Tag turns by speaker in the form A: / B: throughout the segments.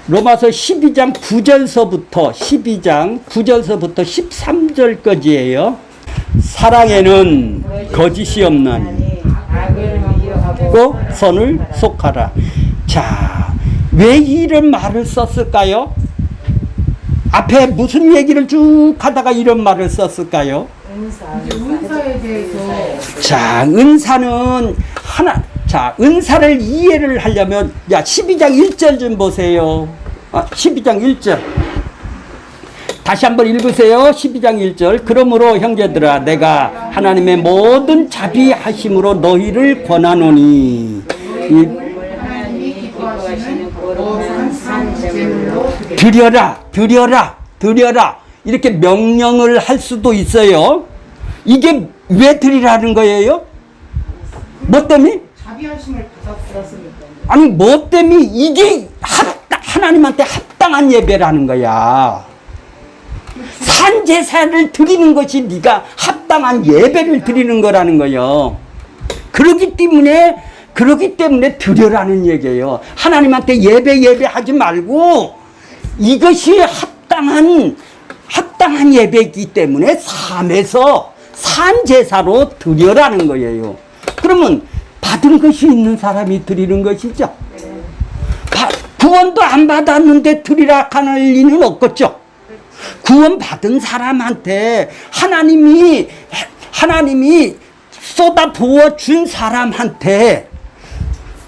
A: 로마서 12장 9절서부터 13절까지예요. 사랑에는 거짓이 없나니 꼭 선을 속하라. 자, 왜 이런 말을 썼을까요? 앞에 무슨 얘기를 쭉 하다가 이런 말을 썼을까요?
B: 은사에 대해서.
A: 자, 은사는 은사를 이해를 하려면 12장 1절 좀 보세요. 12장 1절 다시 한번 읽으세요. 12장 1절 그러므로 형제들아 내가 하나님의 모든 자비하심으로 너희를 권하노니 드려라 이렇게 명령을 할 수도 있어요. 이게 왜 드리라는 거예요? 뭐 때문에?
B: 자비하심을 받았으니까.
A: 아니 뭐 때문에? 이게 하나님한테 합당한 예배라는 거야. 산제사를 드리는 것이 네가 합당한 예배를 드리는 거라는 거예요. 그렇기 때문에 드려라는 얘기예요. 하나님한테 예배하지 말고 이것이 합당한 예배이기 때문에 삶에서 산제사로 드려라는 거예요. 그러면 받은 것이 있는 사람이 드리는 것이죠. 구원도 안 받았는데 드리라 하는 리는 없겠죠. 구원 받은 사람한테 하나님이 쏟아 부어 준 사람한테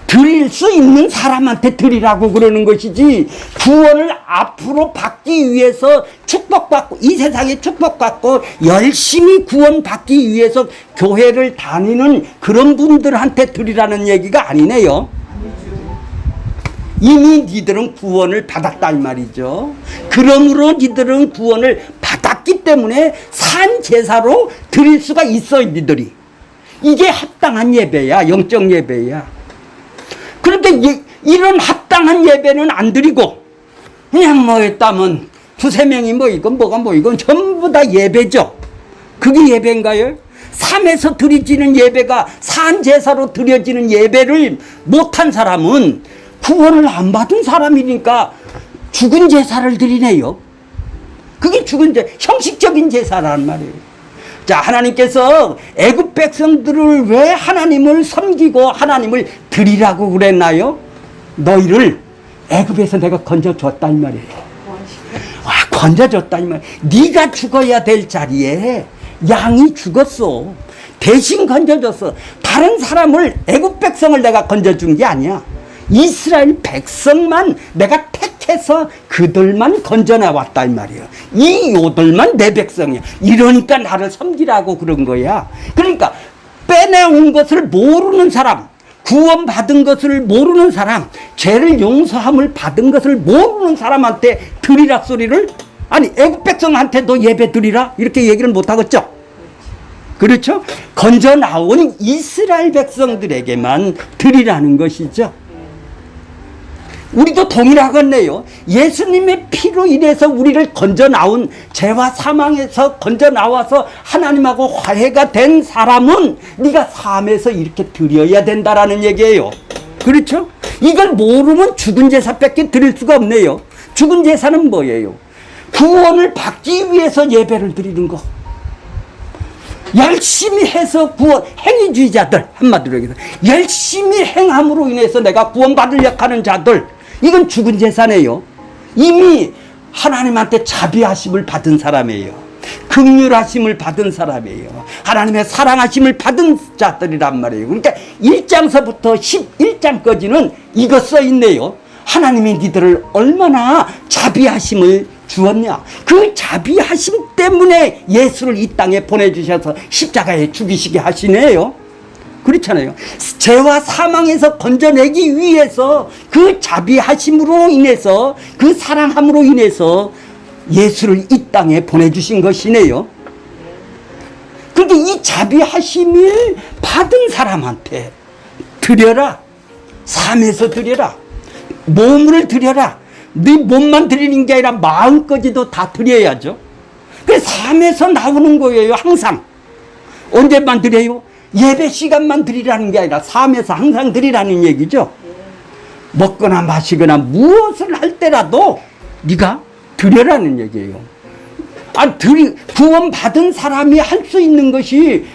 A: 드릴 수 있는 사람한테 드리라고 그러는 것이지, 구원을 앞으로 받기 위해서 축복받고 이 세상에 축복받고 열심히 구원받기 위해서 교회를 다니는 그런 분들한테 드리라는 얘기가 아니네요. 이미 니들은 구원을 받았다 이 말이죠. 그러므로 니들은 구원을 받았기 때문에 산 제사로 드릴 수가 있어. 니들이 이게 합당한 예배야. 영적 예배야. 그런데 이런 합당한 예배는 안 드리고 그냥 뭐 했다면 두세 명이 뭐 이건 뭐가 뭐 이건 전부 다 예배죠. 그게 예배인가요? 삶에서 드려지는 예배가 산 제사로 드려지는 예배를 못한 사람은 구원을 안 받은 사람이니까 죽은 제사를 드리네요. 그게 형식적인 제사란 말이에요. 자, 하나님께서 애굽 백성들을 왜 하나님을 섬기고 하나님을 드리라고 그랬나요? 너희를 애굽에서 내가 건져줬다 이 말이에요. 건져줬다 이 말이에요. 네가 죽어야 될 자리에 양이 죽었어. 대신 건져줬어. 다른 사람을, 애굽 백성을 내가 건져준 게 아니야. 이스라엘 백성만 내가 택해서 그들만 건져나왔다 이 말이에요. 이 요들만 내 백성이야. 이러니까 나를 섬기라고 그런 거야. 그러니까 빼내온 것을 모르는 사람, 구원받은 것을 모르는 사람, 죄를 용서함을 받은 것을 모르는 사람한테 드리라 소리를, 아니 애국 백성한테도 예배 드리라 이렇게 얘기를 못하겠죠. 그렇죠? 건져 나온 이스라엘 백성들에게만 드리라는 것이죠. 우리도 동일하겠네요. 예수님의 피로 인해서 우리를 건져 나온, 죄와 사망에서 건져 나와서 하나님하고 화해가 된 사람은 네가 삶에서 이렇게 드려야 된다라는 얘기예요. 그렇죠? 이걸 모르면 죽은 제사밖에 드릴 수가 없네요. 죽은 제사는 뭐예요? 구원을 받기 위해서 예배를 드리는 거. 열심히 해서 행위주의자들, 한마디로 얘기해서 열심히 행함으로 인해서 내가 구원받으려고 하는 자들, 이건 죽은 제사네요. 이미 하나님한테 자비하심을 받은 사람이에요. 긍휼하심을 받은 사람이에요. 하나님의 사랑하심을 받은 자들이란 말이에요. 그러니까 1장서부터 11장까지는 이거 써있네요. 하나님이 니들을 얼마나 자비하심을 주었냐. 그 자비하심 때문에 예수를 이 땅에 보내주셔서 십자가에 죽이시게 하시네요. 그렇잖아요. 죄와 사망에서 건져내기 위해서 그 자비하심으로 인해서, 그 사랑함으로 인해서 예수를 이 땅에 보내주신 것이네요. 그런데 이 자비하심을 받은 사람한테 드려라. 삶에서 드려라. 몸을 드려라. 네 몸만 드리는 게 아니라 마음까지도 다 드려야죠. 그래서 삶에서 나오는 거예요. 항상. 언제만 드려요? 예배 시간만 드리라는 게 아니라 삶에서 항상 드리라는 얘기죠. 먹거나 마시거나 무엇을 할 때라도 네가 드려라는 얘기예요. 구원 받은 사람이 할 수 있는 것이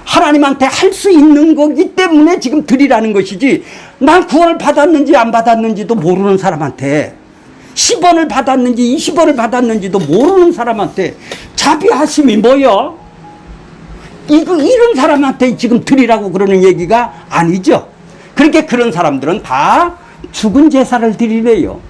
A: 하나님한테 할 수 있는 거기 때문에 지금 드리라는 것이지, 난 구원을 받았는지 안 받았는지도 모르는 사람한테, 10원을 받았는지 20원을 받았는지도 모르는 사람한테 자비하심이 뭐야? 이런 사람한테 지금 드리라고 그러는 얘기가 아니죠. 그렇게 그런 사람들은 다 죽은 제사를 드리래요.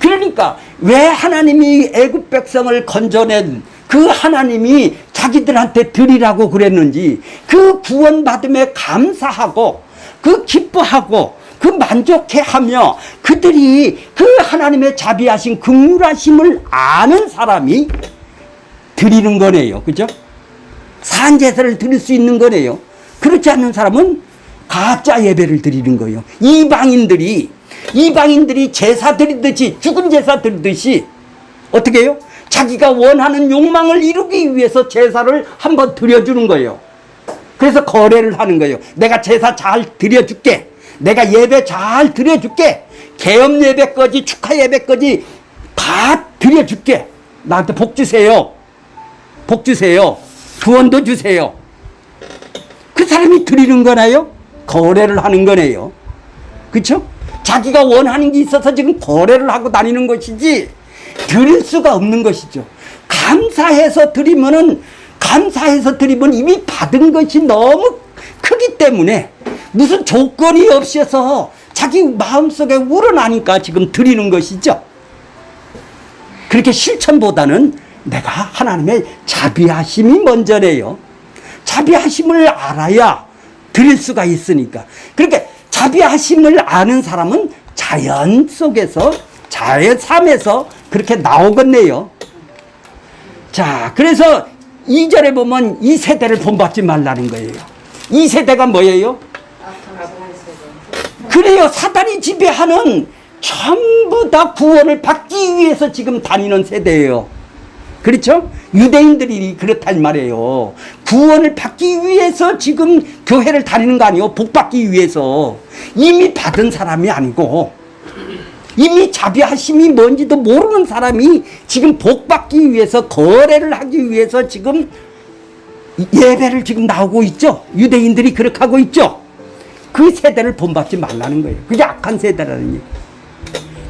A: 그러니까 왜 하나님이 애굽 백성을 건져낸 그 하나님이 자기들한테 드리라고 그랬는지, 그 구원받음에 감사하고 그 기뻐하고 그 만족해하며 그들이 그 하나님의 자비하신 긍휼하심을 아는 사람이 드리는 거네요. 그죠? 산제사를 드릴 수 있는 거네요. 그렇지 않는 사람은 가짜 예배를 드리는 거예요. 이방인들이 제사 드리듯이, 죽은 제사 드리듯이 어떻게 해요? 자기가 원하는 욕망을 이루기 위해서 제사를 한번 드려주는 거예요. 그래서 거래를 하는 거예요. 내가 제사 잘 드려줄게. 내가 예배 잘 드려줄게. 계엄 예배까지, 축하 예배까지 다 드려줄게. 나한테 복 주세요. 복 주세요. 구원도 주세요. 그 사람이 드리는 거나요? 거래를 하는 거네요. 그렇죠? 자기가 원하는 게 있어서 지금 거래를 하고 다니는 것이지 드릴 수가 없는 것이죠. 감사해서 드리면 이미 받은 것이 너무 크기 때문에 무슨 조건이 없어서 자기 마음속에 우러나니까 지금 드리는 것이죠. 그렇게 실천보다는 내가 하나님의 자비하심이 먼저네요. 자비하심을 알아야 드릴 수가 있으니까. 그렇게 자비하심을 아는 사람은 자연 속에서, 자연 삶에서 그렇게 나오겠네요. 자, 그래서 2절에 보면 이 세대를 본받지 말라는 거예요. 이 세대가 뭐예요? 그래요. 사단이 지배하는, 전부 다 구원을 받기 위해서 지금 다니는 세대예요. 그렇죠? 유대인들이 그렇단 말이에요. 구원을 받기 위해서 지금 교회를 다니는 거 아니에요. 복 받기 위해서. 이미 받은 사람이 아니고, 이미 자비하심이 뭔지도 모르는 사람이 지금 복 받기 위해서, 거래를 하기 위해서 지금 예배를 지금 나오고 있죠. 유대인들이 그렇게 하고 있죠. 그 세대를 본받지 말라는 거예요. 그게 악한 세대라는 얘기예요.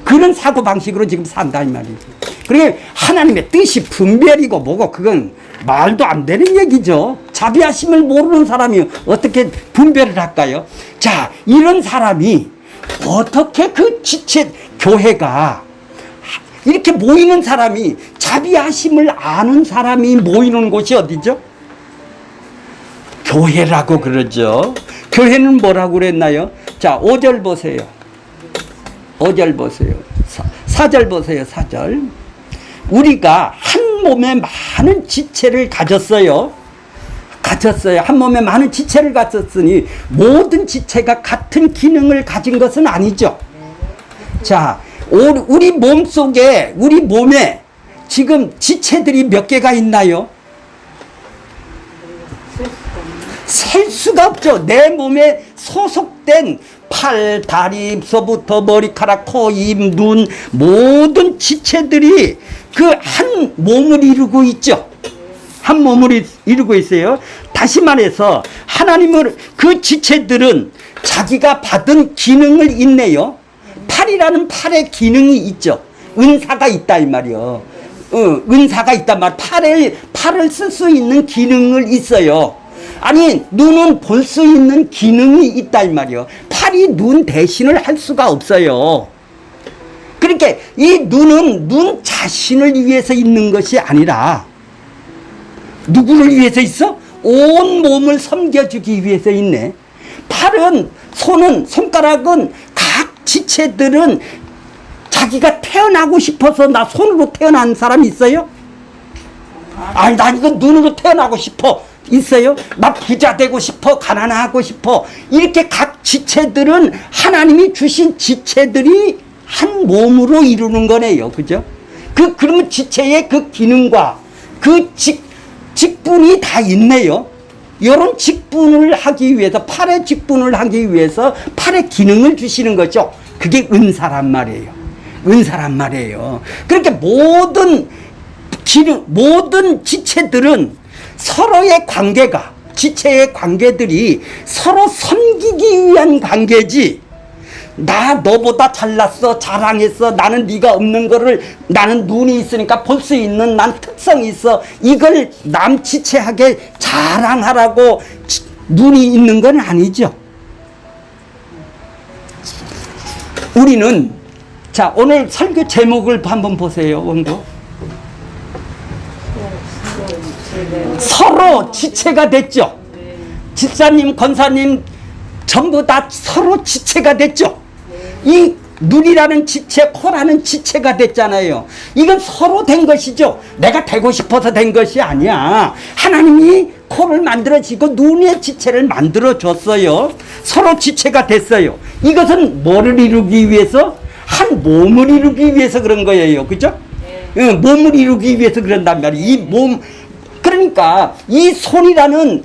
A: 그런 사고방식으로 지금 산다 이 말이죠. 그러니까 하나님의 뜻이 분별이고 뭐고 그건 말도 안 되는 얘기죠. 자비하심을 모르는 사람이 어떻게 분별을 할까요? 자, 이런 사람이 어떻게 그 지체 교회가 이렇게 모이는 사람이, 자비하심을 아는 사람이 모이는 곳이 어디죠? 교회라고 그러죠. 교회는 뭐라고 그랬나요? 자, 5절 보세요. 5절 보세요. 4절 보세요. 4절. 우리가 한 몸에 많은 지체를 가졌어요. 한 몸에 많은 지체를 가졌으니 모든 지체가 같은 기능을 가진 것은 아니죠. 자, 우리 몸 속에, 우리 몸에 지금 지체들이 몇 개가 있나요? 셀 수가 없죠. 내 몸에 소속된 팔, 다리서부터 머리카락, 코, 입, 눈, 모든 지체들이 그 한 몸을 이루고 있죠. 한 몸을 이루고 있어요. 다시 말해서 하나님을, 그 지체들은 자기가 받은 기능을 있네요. 팔이라는 팔의 기능이 있죠. 은사가 있다 이 말이요. 은사가 있단 말. 팔을 쓸 수 있는 기능을 있어요. 아니, 눈은 볼 수 있는 기능이 있다 이 말이요. 팔이 눈 대신을 할 수가 없어요. 그러니까 이 눈은 눈 자신을 위해서 있는 것이 아니라 누구를 위해서 있어? 온 몸을 섬겨주기 위해서 있네. 팔은, 손가락은, 각 지체들은 자기가 태어나고 싶어서 나 손으로 태어난 사람이 있어요? 아니, 나 이거 눈으로 태어나고 싶어. 있어요? 나 부자 되고 싶어. 가난하고 싶어. 이렇게 각 지체들은 하나님이 주신 지체들이 한 몸으로 이루는 거네요. 그죠? 그러면 지체의 그 기능과 그 직분이 다 있네요. 이런 직분을 하기 위해서, 팔의 직분을 하기 위해서 팔의 기능을 주시는 거죠. 그게 은사란 말이에요. 은사란 말이에요. 그러니까 모든 지체들은 서로의 관계가, 지체의 관계들이 서로 섬기기 위한 관계지, 나 너보다 잘났어, 자랑했어, 나는 네가 없는 거를, 나는 눈이 있으니까 볼 수 있는 난 특성이 있어, 이걸 남 지체하게 자랑하라고 눈이 있는 건 아니죠. 우리는, 자, 오늘 설교 제목을 한번 보세요. 원고. 서로 지체가 됐죠. 집사님, 권사님 전부 다 서로 지체가 됐죠. 이 눈이라는 지체, 코라는 지체가 됐잖아요. 이건 서로 된 것이죠. 내가 되고 싶어서 된 것이 아니야. 하나님이 코를 만들어지고 눈의 지체를 만들어줬어요. 서로 지체가 됐어요. 이것은 뭐를 이루기 위해서? 한 몸을 이루기 위해서 그런 거예요. 그죠? 네. 몸을 이루기 위해서 그런단 말이에요. 이 몸, 그러니까 이 손이라는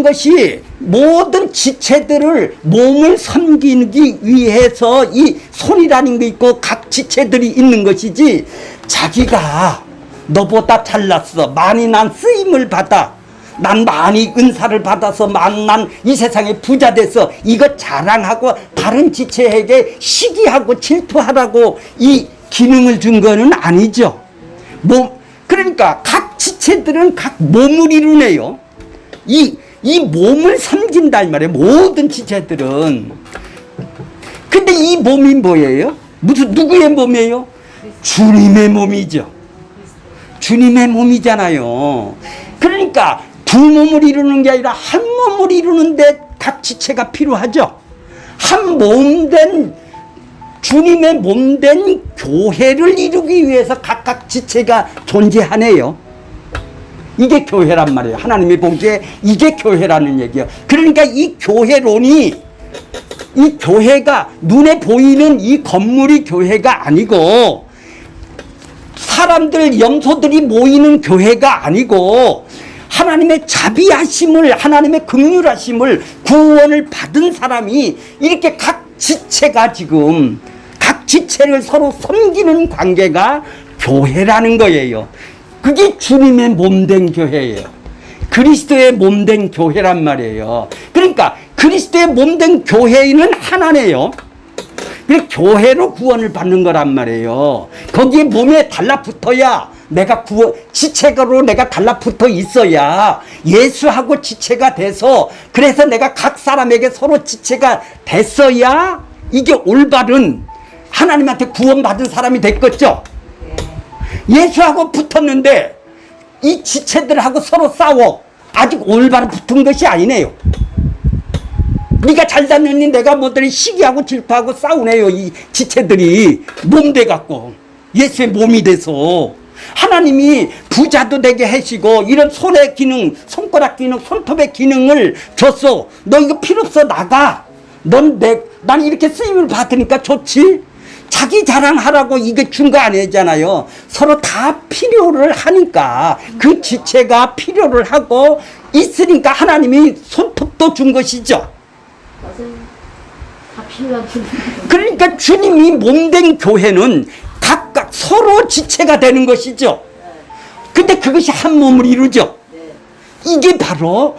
A: 것이 모든 지체들을 몸을 섬기기 위해서 이 손이라는 게 있고 각 지체들이 있는 것이지, 자기가 너보다 잘났어, 많이 난 쓰임을 받아, 난 많이 은사를 받아서 난 이 세상에 부자 됐어, 이거 자랑하고 다른 지체에게 시기하고 질투하라고 이 기능을 준 거는 아니죠. 그러니까 각 지체들은 각 몸을 이루네요. 이 몸을 섬긴다 이 말이에요. 모든 지체들은. 근데 이 몸이 뭐예요? 누구의 몸이에요? 주님의 몸이죠. 주님의 몸이잖아요. 그러니까 두 몸을 이루는 게 아니라 한 몸을 이루는데 각 지체가 필요하죠. 한 몸된, 주님의 몸된 교회를 이루기 위해서 각각 지체가 존재하네요. 이게 교회란 말이에요. 하나님이 보기에 이게 교회라는 얘기예요. 그러니까 이 교회론이, 이 교회가 눈에 보이는 이 건물이 교회가 아니고, 사람들, 염소들이 모이는 교회가 아니고, 하나님의 자비하심을, 하나님의 긍휼하심을, 구원을 받은 사람이 이렇게 각 지체가 지금 각 지체를 서로 섬기는 관계가 교회라는 거예요. 그게 주님의 몸된 교회예요. 그리스도의 몸된 교회란 말이에요. 그러니까 그리스도의 몸된 교회인은 하나네요. 그래서 교회로 구원을 받는 거란 말이에요. 거기에 몸에 달라붙어야 내가 지체로 내가 달라붙어 있어야 예수하고 지체가 돼서, 그래서 내가 각 사람에게 서로 지체가 됐어야 이게 올바른 하나님한테 구원받은 사람이 됐겠죠. 예수하고 붙었는데 이 지체들하고 서로 싸워. 아직 올바로 붙은 것이 아니네요. 네가 잘 잤느니 내가 뭐더니 시기하고 질투하고 싸우네요. 이 지체들이 몸 돼갖고 예수의 몸이 돼서 하나님이 부자도 되게 하시고 이런 손의 기능, 손가락 기능, 손톱의 기능을 줬어. 너 이거 필요 없어, 나가. 난 이렇게 쓰임을 받으니까 좋지. 자기 자랑하라고 이게 준 거 아니잖아요. 서로 다 필요를 하니까 그 지체가 필요를 하고 있으니까 하나님이 손톱도 준 것이죠.
C: 맞아요. 다 필요한 분.
A: 그러니까 주님이 몸된 교회는 각각 서로 지체가 되는 것이죠. 근데 그것이 한 몸을 이루죠. 이게 바로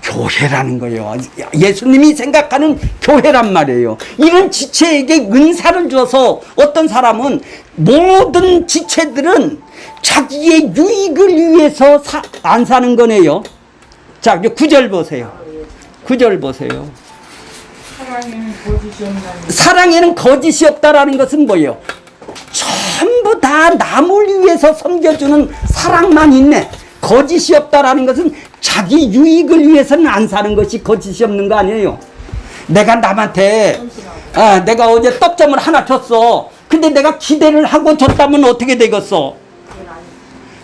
A: 교회라는 거예요. 예수님이 생각하는 교회란 말이에요. 이런 지체에게 은사를 줘서 어떤 사람은, 모든 지체들은 자기의 유익을 위해서 안 사는 거네요. 자, 9절 보세요. 9절 보세요.
B: 사랑에는 거짓이 없나니.
A: 사랑에는 거짓이 없다라는 것은 뭐예요? 전부 다 남을 위해서 섬겨주는 사랑만 있네. 거짓이 없다라는 것은 자기 유익을 위해서는 안 사는 것이 거짓이 없는 거 아니에요. 내가 남한테 내가 어제 떡점을 하나 줬어. 근데 내가 기대를 하고 줬다면 어떻게 되겠어?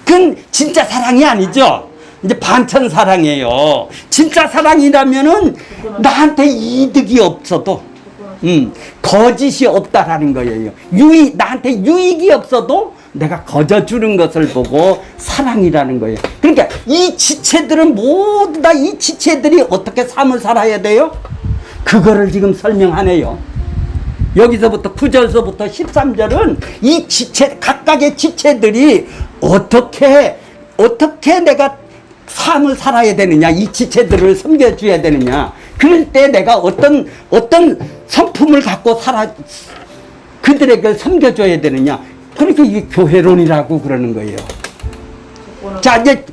A: 그건 진짜 사랑이 아니죠. 이제 반천 사랑이에요. 진짜 사랑이라면은 나한테 이득이 없어도 거짓이 없다라는 거예요. 나한테 유익이 없어도 내가 거저주는 것을 보고 사랑이라는 거예요. 그러니까 이 지체들은 모두 다 이 지체들이 어떻게 삶을 살아야 돼요? 그거를 지금 설명하네요. 여기서부터 9절서부터 13절은 이 지체, 각각의 지체들이 어떻게 내가 삶을 살아야 되느냐, 이 지체들을 섬겨줘야 되느냐, 그럴 때 내가 어떤 성품을 갖고 그들에게 섬겨줘야 되느냐. 그러니까 이게 교회론이라고 그러는 거예요. 자, 이제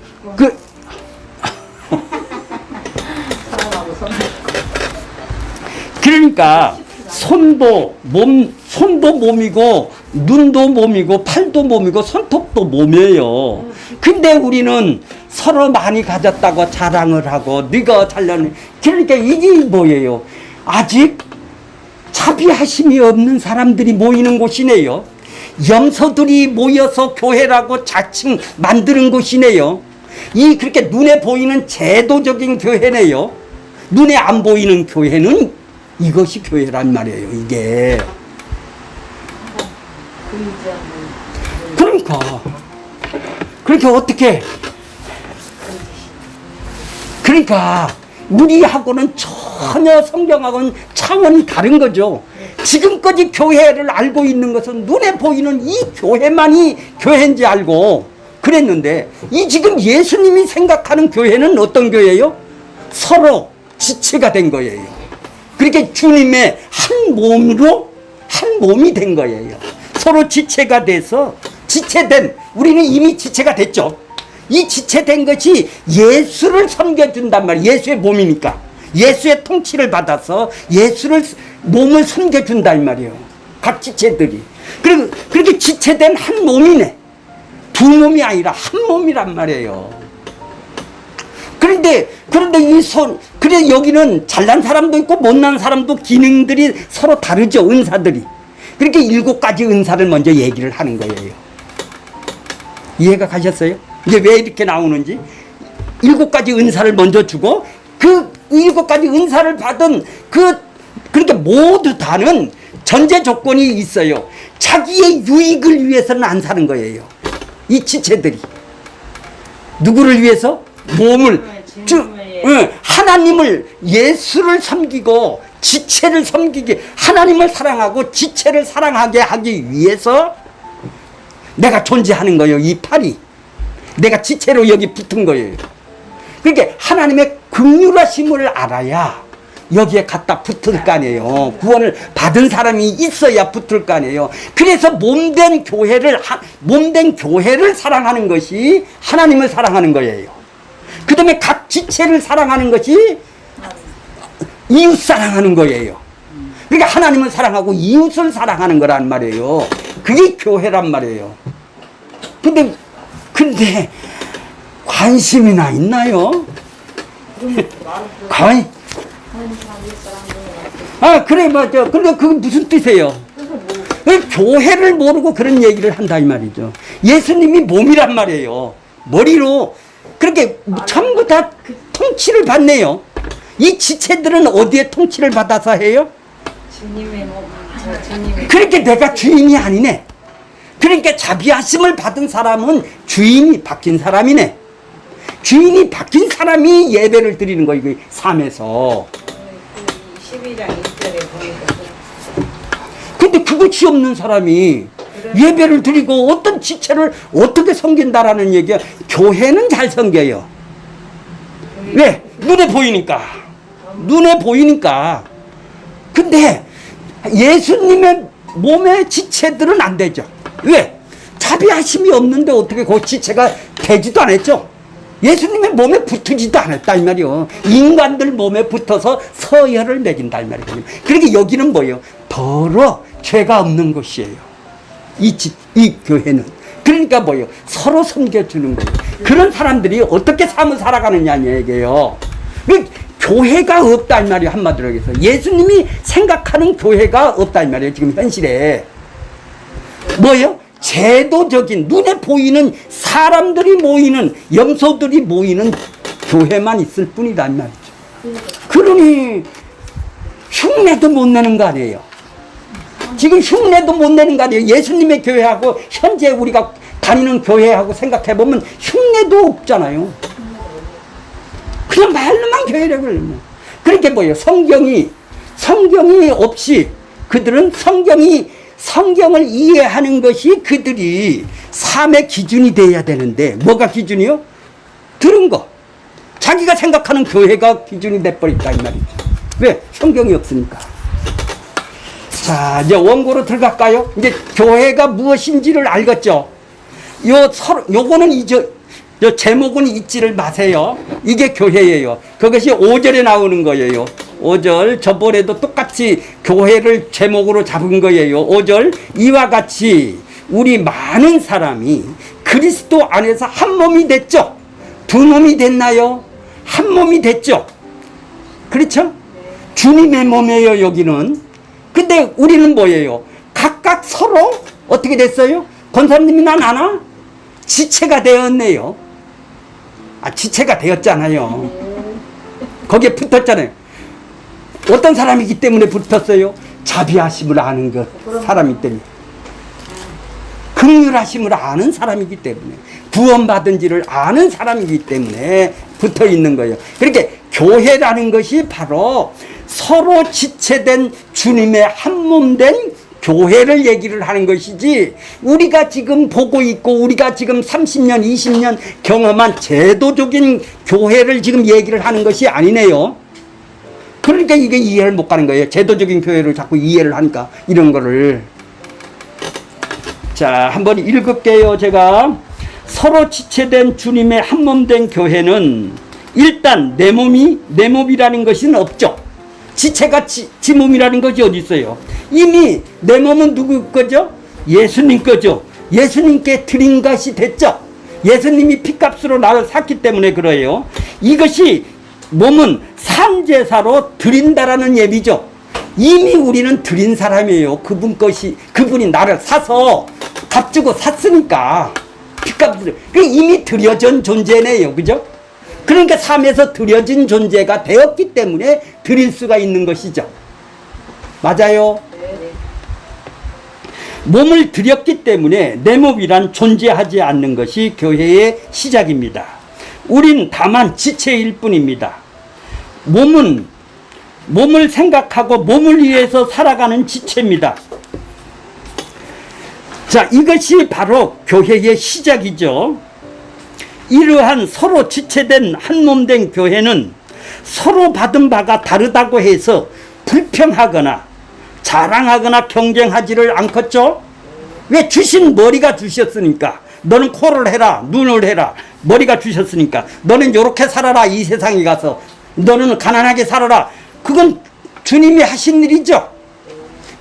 A: 그러니까 손도 몸이고, 눈도 몸이고, 팔도 몸이고, 손톱도 몸이에요. 근데 우리는 서로 많이 가졌다고 자랑을 하고, 네가 잘나는, 그러니까 이게 뭐예요? 아직 자비하심이 없는 사람들이 모이는 곳이네요. 염소들이 모여서 교회라고 자칭 만드는 곳이네요. 그렇게 눈에 보이는 제도적인 교회네요. 눈에 안 보이는 교회는 이것이 교회란 말이에요, 이게. 그러니까 어떻게, 그러니까 우리하고는 전혀 성경하고는 차원이 다른 거죠. 지금까지 교회를 알고 있는 것은 눈에 보이는 이 교회만이 교회인지 알고 그랬는데, 이 지금 예수님이 생각하는 교회는 어떤 교회예요? 서로 지체가 된 거예요. 그렇게 주님의 한 몸이 된 거예요. 서로 지체가 돼서, 우리는 이미 지체가 됐죠. 이 지체된 것이 예수를 섬겨준단 말이에요. 예수의 몸이니까. 예수의 통치를 받아서 몸을 섬겨준단 말이에요. 각 지체들이. 그리고 그렇게 지체된 한 몸이네. 두 몸이 아니라 한 몸이란 말이에요. 그런데 그래 여기는 잘난 사람도 있고 못난 사람도 기능들이 서로 다르죠, 은사들이. 그렇게 7가지 은사를 먼저 얘기를 하는 거예요. 이해가 가셨어요? 이게 왜 이렇게 나오는지. 7가지 은사를 먼저 주고, 그 7가지 은사를 받은 그러니까 모두 다는 전제 조건이 있어요. 자기의 유익을 위해서는 안 사는 거예요, 이 지체들이. 누구를 위해서? 몸을, 하나님을, 예수를 섬기고 지체를 섬기게, 하나님을 사랑하고 지체를 사랑하게 하기 위해서 내가 존재하는 거예요. 이 팔이 내가 지체로 여기 붙은 거예요. 그러니까 하나님의 긍휼하심을 알아야 여기에 갖다 붙을 거 아니에요. 구원을 받은 사람이 있어야 붙을 거 아니에요. 그래서 몸된 교회를 사랑하는 것이 하나님을 사랑하는 거예요. 그 다음에 각 지체를 사랑하는 것이 이웃 사랑하는 거예요. 그러니까 하나님을 사랑하고 이웃을 사랑하는 거란 말이에요. 그게 교회란 말이에요. 근데 관심이나 있나요? 그래, 맞아. 근데 그게 무슨 뜻이에요? 교회를 모르고 그런 얘기를 한다 이 말이죠. 예수님이 몸이란 말이에요. 머리로 그렇게 전부 다 통치를 받네요. 이 지체들은 어디에 통치를 받아서 해요?
B: 주님의 몸, 주님의.
A: 그렇게 내가 주인이 아니네. 그러니까 자비하심을 받은 사람은 주인이 바뀐 사람이네. 주인이 바뀐 사람이 예배를 드리는 거예요, 그 삶에서.
B: 12장 1절에 보니까.
A: 근데 그것이 없는 사람이 예배를 드리고 어떤 지체를 어떻게 섬긴다라는 얘기야. 교회는 잘 섬겨요. 왜? 눈에 보이니까. 근데 예수님의 몸의 지체들은 안 되죠. 왜? 자비하심이 없는데 어떻게 그 지체가 되지도 않았죠. 예수님의 몸에 붙지도 않았다 이 말이요. 인간들 몸에 붙어서 서열을 매긴다 이 말이거든요. 그러니까 여기는 뭐예요? 더러 죄가 없는 곳이에요, 이 교회는. 그러니까 뭐예요? 서로 섬겨주는 거예요. 그런 사람들이 어떻게 삶을 살아가느냐는 얘기예요. 교회가 없다 이 말이에요. 한마디로 해서 예수님이 생각하는 교회가 없다 이 말이에요. 지금 현실에 뭐예요? 제도적인 눈에 보이는 사람들이 모이는, 염소들이 모이는 교회만 있을 뿐이다 이 말이죠. 그러니 흉내도 못 내는 거 아니에요. 지금 흉내도 못 내는 거 아니에요. 예수님의 교회하고 현재 우리가 다니는 교회하고 생각해보면 흉내도 없잖아요. 그냥 말로만 교회라고 그러면. 그렇게 뭐예요? 성경이 없이 그들은 성경을 이해하는 것이 그들이 삶의 기준이 돼야 되는데 뭐가 기준이요? 들은 거. 자기가 생각하는 교회가 기준이 돼버렸다 이 말이죠. 왜? 성경이 없으니까. 자, 이제 원고로 들어갈까요? 이제 교회가 무엇인지를 알겠죠? 요거는 요 제목은 잊지를 마세요. 이게 교회예요. 그것이 5절에 나오는 거예요. 5절. 저번에도 똑같이 교회를 제목으로 잡은 거예요. 5절. 이와 같이 우리 많은 사람이 그리스도 안에서 한 몸이 됐죠. 두 몸이 됐나요? 한 몸이 됐죠. 그렇죠? 주님의 몸이에요, 여기는. 근데 우리는 뭐예요? 각각 서로 어떻게 됐어요? 권사님이 난 아나? 지체가 되었네요. 지체가 되었잖아요. 거기에 붙었잖아요. 어떤 사람이기 때문에 붙었어요? 자비하심을 아는 것 사람이기 때문에. 긍휼하심을 아는 사람이기 때문에. 구원받은지를 아는 사람이기 때문에 붙어 있는 거예요. 그렇게 교회라는 것이 바로 서로 지체된 주님의 한 몸 된 교회를 얘기를 하는 것이지, 우리가 지금 보고 있고 우리가 지금 30년 20년 경험한 제도적인 교회를 지금 얘기를 하는 것이 아니네요. 그러니까 이게 이해를 못 가는 거예요. 제도적인 교회를 자꾸 이해를 하니까 이런 거를. 자, 한번 읽을게요. 제가 서로 지체된 주님의 한 몸 된 교회는 일단 내 몸이라는 것은 없죠. 지체가 지 몸이라는 것이 어디 있어요? 이미 내 몸은 누구 거죠? 예수님 거죠. 예수님께 드린 것이 됐죠. 예수님이 피값으로 나를 샀기 때문에 그래요. 이것이 몸은 산제사로 드린다라는 예비죠. 이미 우리는 드린 사람이에요. 그분이 나를 사서 값 주고 샀으니까 피값으로. 이미 드려진 존재네요. 그죠? 그러니까 삶에서 드려진 존재가 되었기 때문에 드릴 수가 있는 것이죠. 맞아요? 몸을 드렸기 때문에 내 몸이란 존재하지 않는 것이 교회의 시작입니다. 우린 다만 지체일 뿐입니다. 몸을 생각하고 몸을 위해서 살아가는 지체입니다. 자, 이것이 바로 교회의 시작이죠. 이러한 서로 지체된 한 몸 된 교회는 서로 받은 바가 다르다고 해서 불평하거나 자랑하거나 경쟁하지를 않겠죠? 왜? 주신 머리가 주셨으니까. 너는 코를 해라, 눈을 해라. 머리가 주셨으니까. 너는 요렇게 살아라, 이 세상에 가서. 너는 가난하게 살아라. 그건 주님이 하신 일이죠.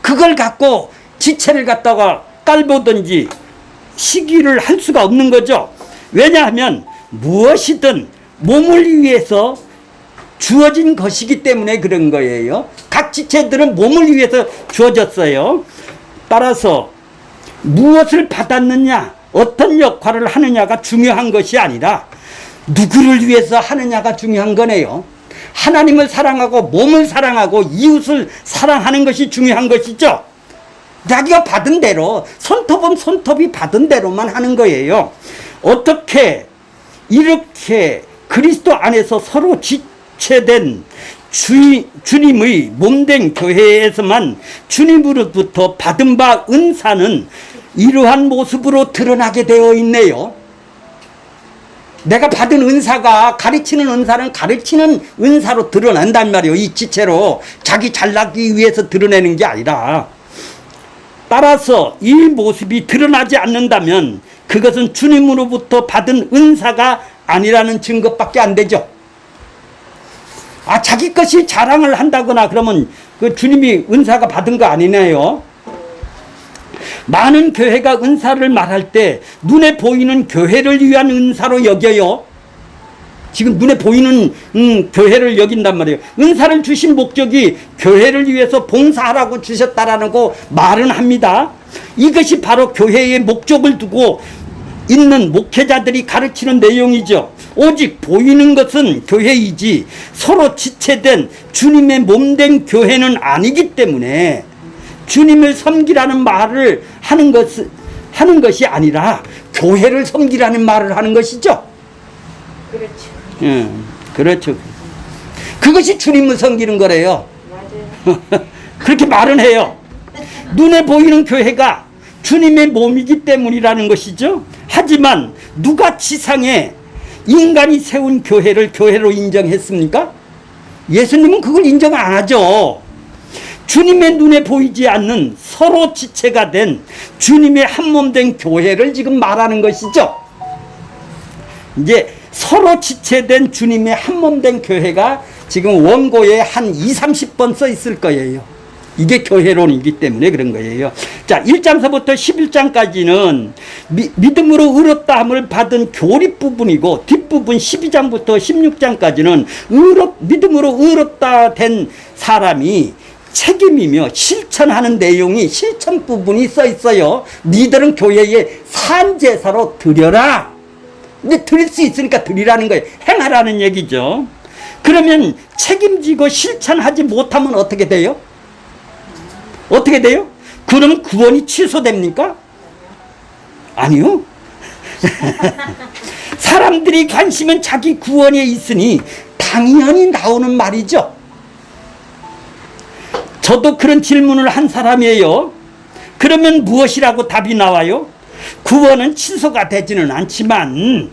A: 그걸 갖고 지체를 갖다가 깔보든지 시기를 할 수가 없는 거죠. 왜냐하면 무엇이든 몸을 위해서 주어진 것이기 때문에 그런 거예요. 각 지체들은 몸을 위해서 주어졌어요. 따라서 무엇을 받았느냐, 어떤 역할을 하느냐가 중요한 것이 아니라 누구를 위해서 하느냐가 중요한 거네요. 하나님을 사랑하고 몸을 사랑하고 이웃을 사랑하는 것이 중요한 것이죠. 자기가 받은 대로, 손톱은 손톱이 받은 대로만 하는 거예요. 어떻게 이렇게 그리스도 안에서 서로 지체된 주님의 몸된 교회에서만 주님으로부터 받은 바 은사는 이러한 모습으로 드러나게 되어 있네요. 내가 받은 은사가, 가르치는 은사는 가르치는 은사로 드러난단 말이에요. 이 지체로 자기 잘나기 위해서 드러내는 게 아니라. 따라서 이 모습이 드러나지 않는다면 그것은 주님으로부터 받은 은사가 아니라는 증거밖에 안 되죠. 자기 것이 자랑을 한다거나 그러면 그 주님이 은사가 받은 거 아니네요. 많은 교회가 은사를 말할 때 눈에 보이는 교회를 위한 은사로 여겨요. 지금 눈에 보이는 교회를 여긴단 말이에요. 은사를 주신 목적이 교회를 위해서 봉사하라고 주셨다라는 거 말은 합니다. 이것이 바로 교회의 목적을 두고 있는 목회자들이 가르치는 내용이죠. 오직 보이는 것은 교회이지 서로 지체된 주님의 몸된 교회는 아니기 때문에 주님을 섬기라는 말을 하는 것이 아니라 교회를 섬기라는 말을 하는 것이죠.
B: 그렇죠.
A: 그렇죠. 그것이 주님을 섬기는 거래요.
B: 맞아요.
A: 그렇게 말은 해요. 눈에 보이는 교회가 주님의 몸이기 때문이라는 것이죠. 하지만 누가 지상에 인간이 세운 교회를 교회로 인정했습니까? 예수님은 그걸 인정 안 하죠. 주님의 눈에 보이지 않는 서로 지체가 된 주님의 한 몸 된 교회를 지금 말하는 것이죠. 이제 서로 지체된 주님의 한 몸 된 교회가 지금 원고에 한 20-30번 써 있을 거예요. 이게 교회론이기 때문에 그런 거예요. 자, 1장서부터 11장까지는 믿음으로 의롭다함을 받은 교립 부분이고, 뒷부분 12장부터 16장까지는 믿음으로 의롭다 된 사람이 책임이며 실천하는 내용이 실천 부분이 써 있어요. 니들은 교회에 산제사로 드려라. 근데 드릴 수 있으니까 드리라는 거예요. 행하라는 얘기죠. 그러면 책임지고 실천하지 못하면 어떻게 돼요? 어떻게 돼요? 그럼 구원이 취소됩니까? 아니요. 사람들이 관심은 자기 구원에 있으니 당연히 나오는 말이죠. 저도 그런 질문을 한 사람이에요. 그러면 무엇이라고 답이 나와요? 구원은 취소가 되지는 않지만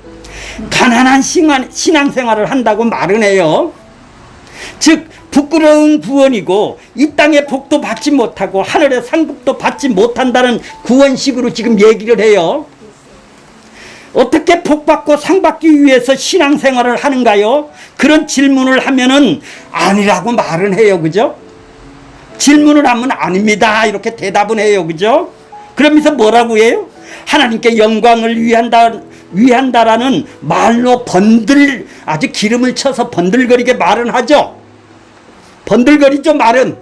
A: 가난한 신앙생활을 한다고 말은 해요. 즉 부끄러운 구원이고 이 땅의 복도 받지 못하고 하늘의 상급도 받지 못한다는 구원식으로 지금 얘기를 해요. 어떻게 복받고 상받기 위해서 신앙생활을 하는가요? 그런 질문을 하면은 아니라고 말은 해요. 그죠? 질문을 하면 아닙니다 이렇게 대답은 해요. 그죠? 그러면서 뭐라고 해요? 하나님께 영광을 위한다라는 말로 아주 기름을 쳐서 번들거리게 말은 하죠. 번들거리죠 말은.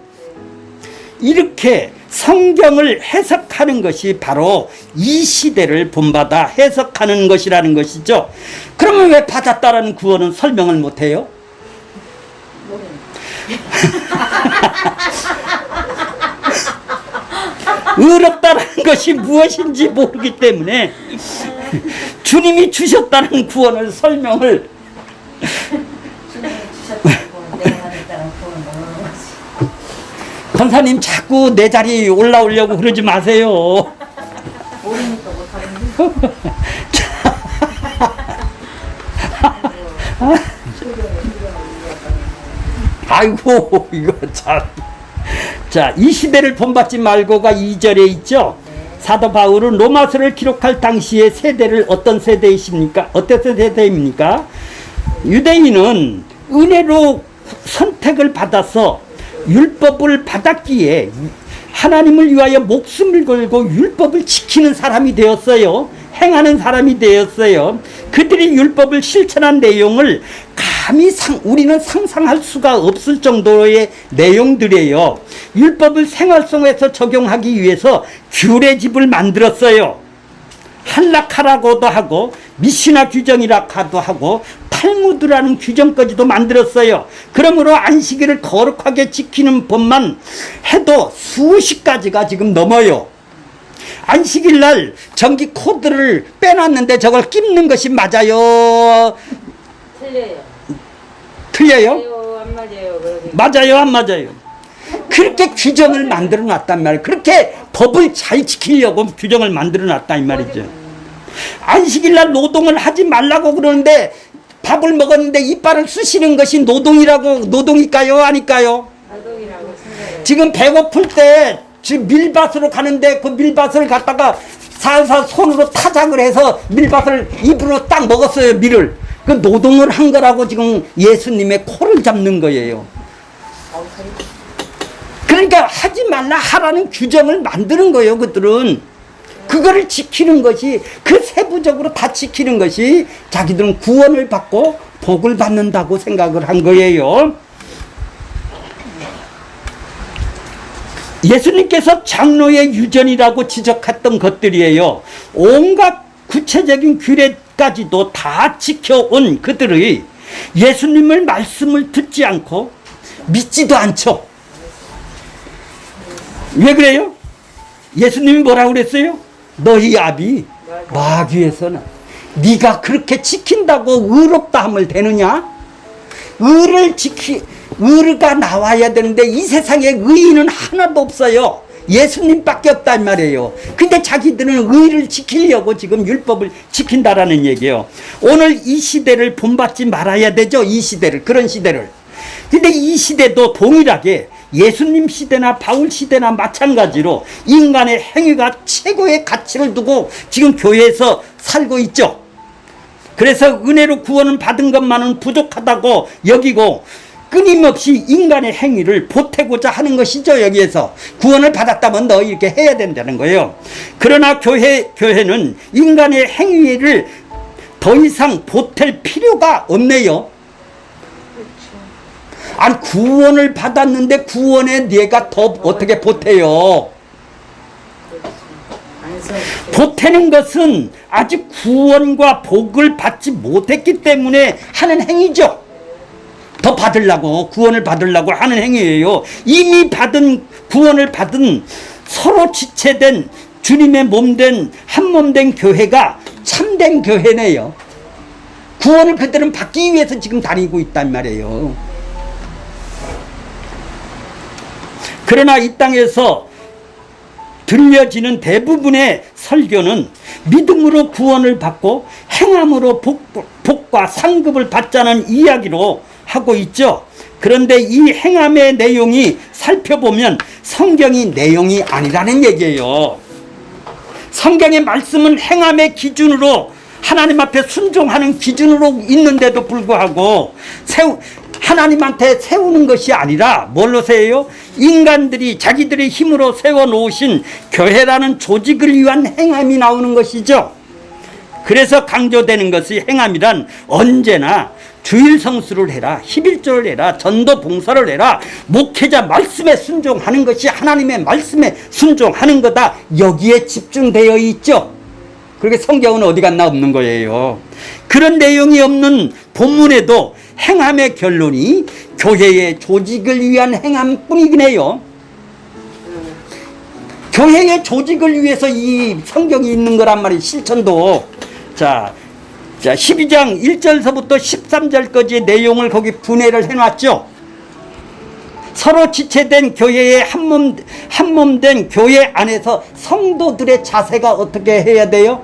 A: 이렇게 성경을 해석하는 것이 바로 이 시대를 본받아 해석하는 것이라는 것이죠. 그러면 왜 받았다라는 구원은 설명을 못해요? 의롭다라는 것이 무엇인지 모르기 때문에 주님이 주셨다는 구원을 설명을 권사님 자꾸 내 자리에 올라오려고 그러지 마세요.
B: 모르니까 못하는데.
A: 아이고 이거 참. 자, 이 시대를 본받지 말고가 2절에 있죠. 사도 바울은 로마서를 기록할 당시의 세대를 어떤 세대이십니까? 어떤 세대입니까? 유대인은 은혜로 선택을 받아서 율법을 받았기에 하나님을 위하여 목숨을 걸고 율법을 지키는 사람이 되었어요. 행하는 사람이 되었어요. 그들이 율법을 실천한 내용을 감히 우리는 상상할 수가 없을 정도의 내용들이에요. 율법을 생활 속에서 적용하기 위해서 규례집을 만들었어요. 할라카라고도 하고 미시나 규정이라고도 하고 탈무드라는 규정까지도 만들었어요. 그러므로 안식일을 거룩하게 지키는 법만 해도 수십 가지가 지금 넘어요. 안식일 날 전기 코드를 빼놨는데 저걸 찝는 것이 맞아요?
B: 틀려요.
A: 틀려요?
B: 안 맞아요.
A: 맞아요, 안 맞아요? 그렇게 규정을 만들어 놨단 말이에요. 그렇게 법을 잘 지키려고 규정을 만들어 놨다 이 말이죠. 안식일 날 노동을 하지 말라고 그러는데 밥을 먹었는데 이빨을 쑤시는 것이 노동일까요? 아닐까요?
B: 노동이라고 생각해요.
A: 지금 배고플 때 지금 밀밭으로 가는데 그 밀밭을 갖다가 살살 손으로 타작을 해서 밀밭을 입으로 딱 먹었어요. 밀을. 그 노동을 한 거라고 지금 예수님의 코를 잡는 거예요. 그러니까 하지 말라 하라는 규정을 만드는 거예요. 그들은 그거를 지키는 것이, 그 세부적으로 다 지키는 것이 자기들은 구원을 받고 복을 받는다고 생각을 한 거예요. 예수님께서 장로의 유전이라고 지적했던 것들이에요. 온갖 구체적인 규례까지도 다 지켜온 그들의 예수님의 말씀을 듣지 않고 믿지도 않죠. 왜 그래요? 예수님이 뭐라고 그랬어요? 너희 아비 마귀에서는 네가 그렇게 지킨다고 의롭다함을 되느냐? 의가 나와야 되는데 이 세상에 의인은 하나도 없어요. 예수님밖에 없단 말이에요. 근데 자기들은 의를 지키려고 지금 율법을 지킨다라는 얘기예요. 오늘 이 시대를 본받지 말아야 되죠. 이 시대를, 그런 시대를. 근데 이 시대도 동일하게 예수님 시대나 바울 시대나 마찬가지로 인간의 행위가 최고의 가치를 두고 지금 교회에서 살고 있죠. 그래서 은혜로 구원은 받은 것만은 부족하다고 여기고 끊임없이 인간의 행위를 보태고자 하는 것이죠. 여기에서 구원을 받았다면 너 이렇게 해야 된다는 거예요. 그러나 교회는 인간의 행위를 더 이상 보탤 필요가 없네요. 아니, 구원을 받았는데 구원에 내가 더 어떻게 보태요? 보태는 것은 아직 구원과 복을 받지 못했기 때문에 하는 행위죠. 더 받으려고, 구원을 받으려고 하는 행위예요. 이미 구원을 받은 서로 지체된 주님의 몸된 한 몸된 교회가 참된 교회네요. 구원을 그들은 받기 위해서 지금 다니고 있단 말이에요. 그러나 이 땅에서 들려지는 대부분의 설교는 믿음으로 구원을 받고 행함으로 복과 상급을 받자는 이야기로 하고 있죠. 그런데 이 행함의 내용이 살펴보면 성경이 내용이 아니라는 얘기예요. 성경의 말씀은 행함의 기준으로 하나님 앞에 순종하는 기준으로 있는데도 불구하고 하나님한테 세우는 것이 아니라 뭘로 세워요? 인간들이 자기들의 힘으로 세워놓으신 교회라는 조직을 위한 행함이 나오는 것이죠. 그래서 강조되는 것이 행함이란 언제나 주일 성수를 해라, 11조를 해라, 전도 봉사를 해라, 목회자 말씀에 순종하는 것이 하나님의 말씀에 순종하는 거다. 여기에 집중되어 있죠. 그렇게 성경은 어디 갔나 없는 거예요. 그런 내용이 없는 본문에도 행함의 결론이 교회의 조직을 위한 행함뿐이긴 해요. 교회의 조직을 위해서 이 성경이 있는 거란 말이에요. 실천도. 자 12장 1절서부터 13절까지의 내용을 거기 분해를 해놨죠. 서로 지체된 교회의 한몸된 교회 안에서 성도들의 자세가 어떻게 해야 돼요?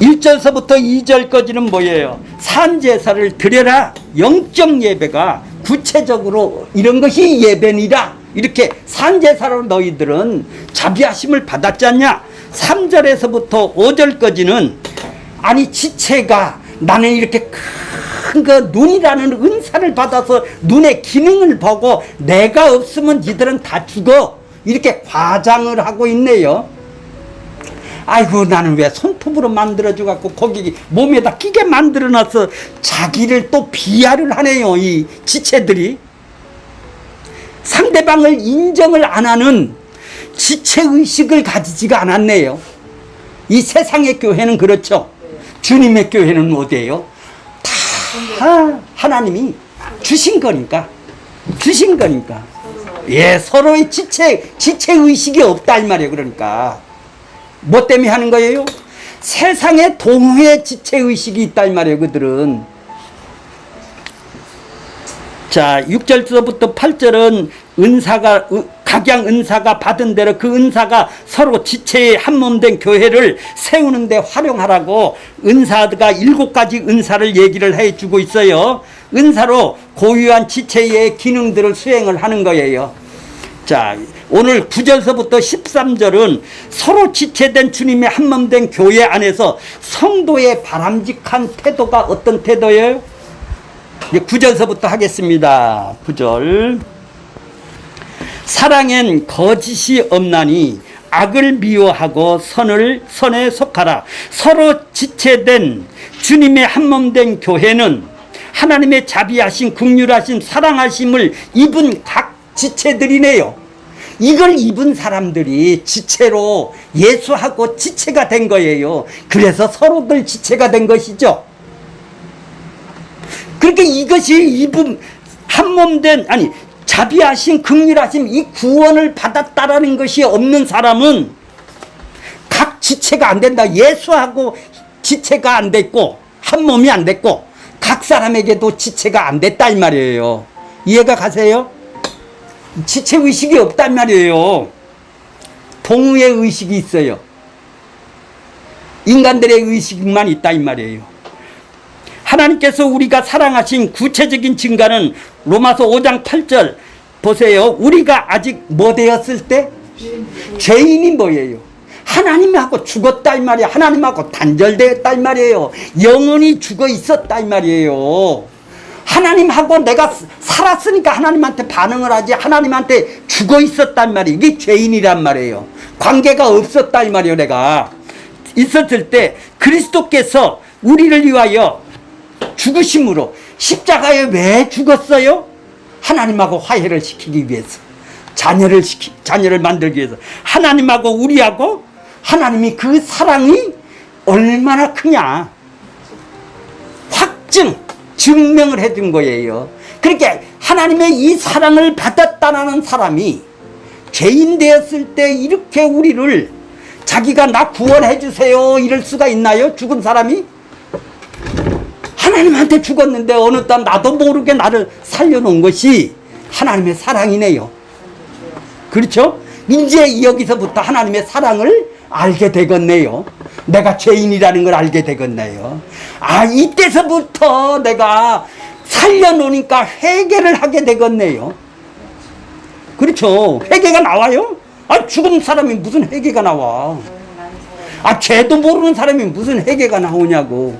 A: 1절서부터 2절까지는 뭐예요? 산제사를 드려라. 영적 예배가 구체적으로 이런 것이 예배니라. 이렇게 산제사로 너희들은 자비하심을 받았지 않냐? 3절에서부터 5절까지는 아니 지체가 나는 이렇게 큰 그 눈이라는 은사를 받아서 눈의 기능을 보고 내가 없으면 니들은 다 죽어. 이렇게 과장을 하고 있네요. 아이고 나는 왜 손톱으로 만들어줘갖고 거기 몸에다 끼게 만들어놔서 자기를 또 비하를 하네요. 이 지체들이 상대방을 인정을 안 하는 지체의식을 가지지가 않았네요. 이 세상의 교회는 그렇죠. 주님의 교회는 어디예요? 다 하나님이 주신 거니까. 예, 서로의 지체의식이 없다 이 말이에요. 그러니까 뭐 때문에 하는 거예요? 세상에 동호회 지체의식이 있다 이 말이에요. 그들은. 자 6절부터 8절은 각양 은사가 받은 대로 그 은사가 서로 지체의 한몸된 교회를 세우는데 활용하라고 은사가 7가지 은사를 얘기를 해주고 있어요. 은사로 고유한 지체의 기능들을 수행을 하는 거예요. 자 오늘 9절서부터 13절은 서로 지체된 주님의 한몸된 교회 안에서 성도의 바람직한 태도가 어떤 태도예요? 9절서부터 하겠습니다. 9절 사랑엔 거짓이 없나니 악을 미워하고 선에 속하라. 서로 지체된 주님의 한몸된 교회는 하나님의 자비하신 긍휼하신 사랑하심을 입은 각 지체들이네요. 이걸 입은 사람들이 지체로 예수하고 지체가 된 거예요. 그래서 서로들 지체가 된 것이죠. 그렇게 이것이 입은 한몸된 자비하심 긍휼하심 이 구원을 받았다라는 것이 없는 사람은 각 지체가 안 된다. 예수하고 지체가 안 됐고 한 몸이 안 됐고 각 사람에게도 지체가 안 됐다 이 말이에요. 이해가 가세요? 지체의식이 없단 말이에요. 동의의 의식이 있어요. 인간들의 의식만 있다 이 말이에요. 하나님께서 우리가 사랑하신 구체적인 증거는 로마서 5장 8절 보세요. 우리가 아직 뭐 되었을 때? 죄인이 뭐예요? 하나님하고 죽었다 이 말이에요. 하나님하고 단절되었다 이 말이에요. 영원히 죽어 있었다 이 말이에요. 하나님하고 내가 살았으니까 하나님한테 반응을 하지 하나님한테 죽어 있었단 말이에요. 이게 죄인이란 말이에요. 관계가 없었다 이 말이에요. 내가 있었을 때 그리스도께서 우리를 위하여 죽으심으로 십자가에 왜 죽었어요? 하나님하고 화해를 시키기 위해서, 자녀를 만들기 위해서. 하나님하고 우리하고 하나님이 그 사랑이 얼마나 크냐 증명을 해준 거예요. 그렇게 하나님의 이 사랑을 받았다는 사람이 죄인 되었을 때 이렇게 우리를 자기가 나 구원해 주세요 이럴 수가 있나요? 죽은 사람이? 하나님한테 죽었는데 어느 날 나도 모르게 나를 살려놓은 것이 하나님의 사랑이네요. 그렇죠? 이제 여기서부터 하나님의 사랑을 알게 되겠네요. 내가 죄인이라는 걸 알게 되겠네요. 아, 이때서부터 내가 살려놓으니까 회개를 하게 되겠네요. 그렇죠? 회개가 나와요? 아, 죽은 사람이 무슨 회개가 나와? 아, 죄도 모르는 사람이 무슨 회개가 나오냐고.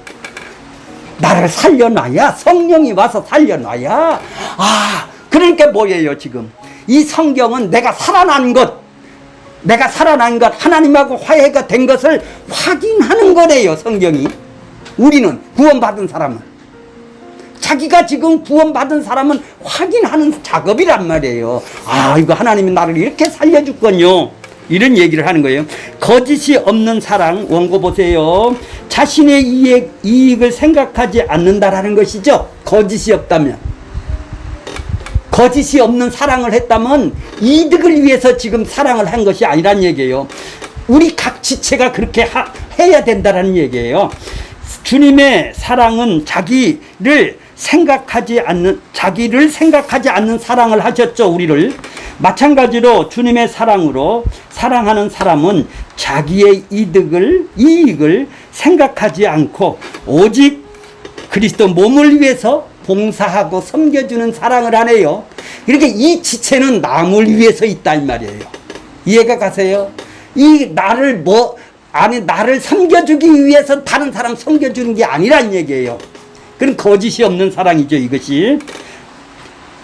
A: 나를 살려놔야, 성령이 와서 살려놔야. 아, 그러니까 뭐예요 지금? 이 성경은 내가 살아난 것, 하나님하고 화해가 된 것을 확인하는 거래요, 성경이. 우리는, 구원받은 사람은. 자기가 지금 구원받은 사람은 확인하는 작업이란 말이에요. 아, 이거 하나님이 나를 이렇게 살려줬군요. 이런 얘기를 하는 거예요. 거짓이 없는 사랑, 원고 보세요. 자신의 이익을 생각하지 않는다라는 것이죠. 거짓이 없다면. 거짓이 없는 사랑을 했다면 이득을 위해서 지금 사랑을 한 것이 아니란 얘기예요. 우리 각 지체가 그렇게 해야 된다는 얘기예요. 주님의 사랑은 자기를 생각하지 않는 사랑을 하셨죠, 우리를. 마찬가지로 주님의 사랑으로 사랑하는 사람은 자기의 이익을 생각하지 않고 오직 그리스도 몸을 위해서 봉사하고 섬겨주는 사랑을 하네요. 이렇게 이 지체는 남을 위해서 있다 이 말이에요. 이해가 가세요? 나를 섬겨주기 위해서 다른 사람 섬겨주는 게 아니란 얘기예요. 그건 거짓이 없는 사랑이죠, 이것이.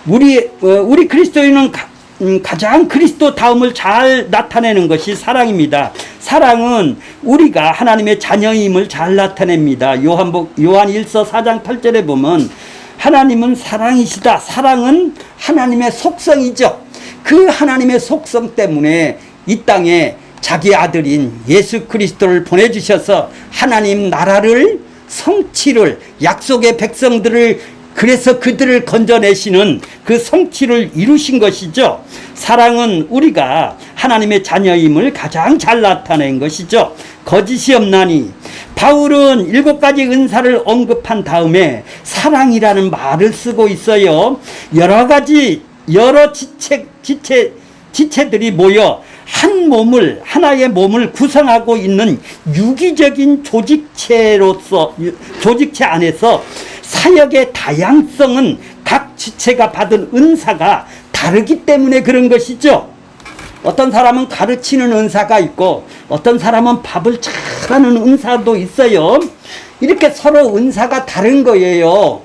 A: 우리 그리스도인은 가장 그리스도다움을 잘 나타내는 것이 사랑입니다. 사랑은 우리가 하나님의 자녀임을 잘 나타냅니다. 요한 1서 4장 8절에 보면 하나님은 사랑이시다. 사랑은 하나님의 속성이죠. 그 하나님의 속성 때문에 이 땅에 자기 아들인 예수 그리스도를 보내주셔서 하나님 나라를 성취를, 약속의 백성들을, 그래서 그들을 건져내시는 그 성취를 이루신 것이죠. 사랑은 우리가 하나님의 자녀임을 가장 잘 나타낸 것이죠. 거짓이 없나니. 바울은 7가지 은사를 언급한 다음에 사랑이라는 말을 쓰고 있어요. 여러 지체들이 모여 하나의 몸을 구성하고 있는 유기적인 조직체 안에서 사역의 다양성은 각 지체가 받은 은사가 다르기 때문에 그런 것이죠. 어떤 사람은 가르치는 은사가 있고 어떤 사람은 밥을 잘하는 은사도 있어요. 이렇게 서로 은사가 다른 거예요.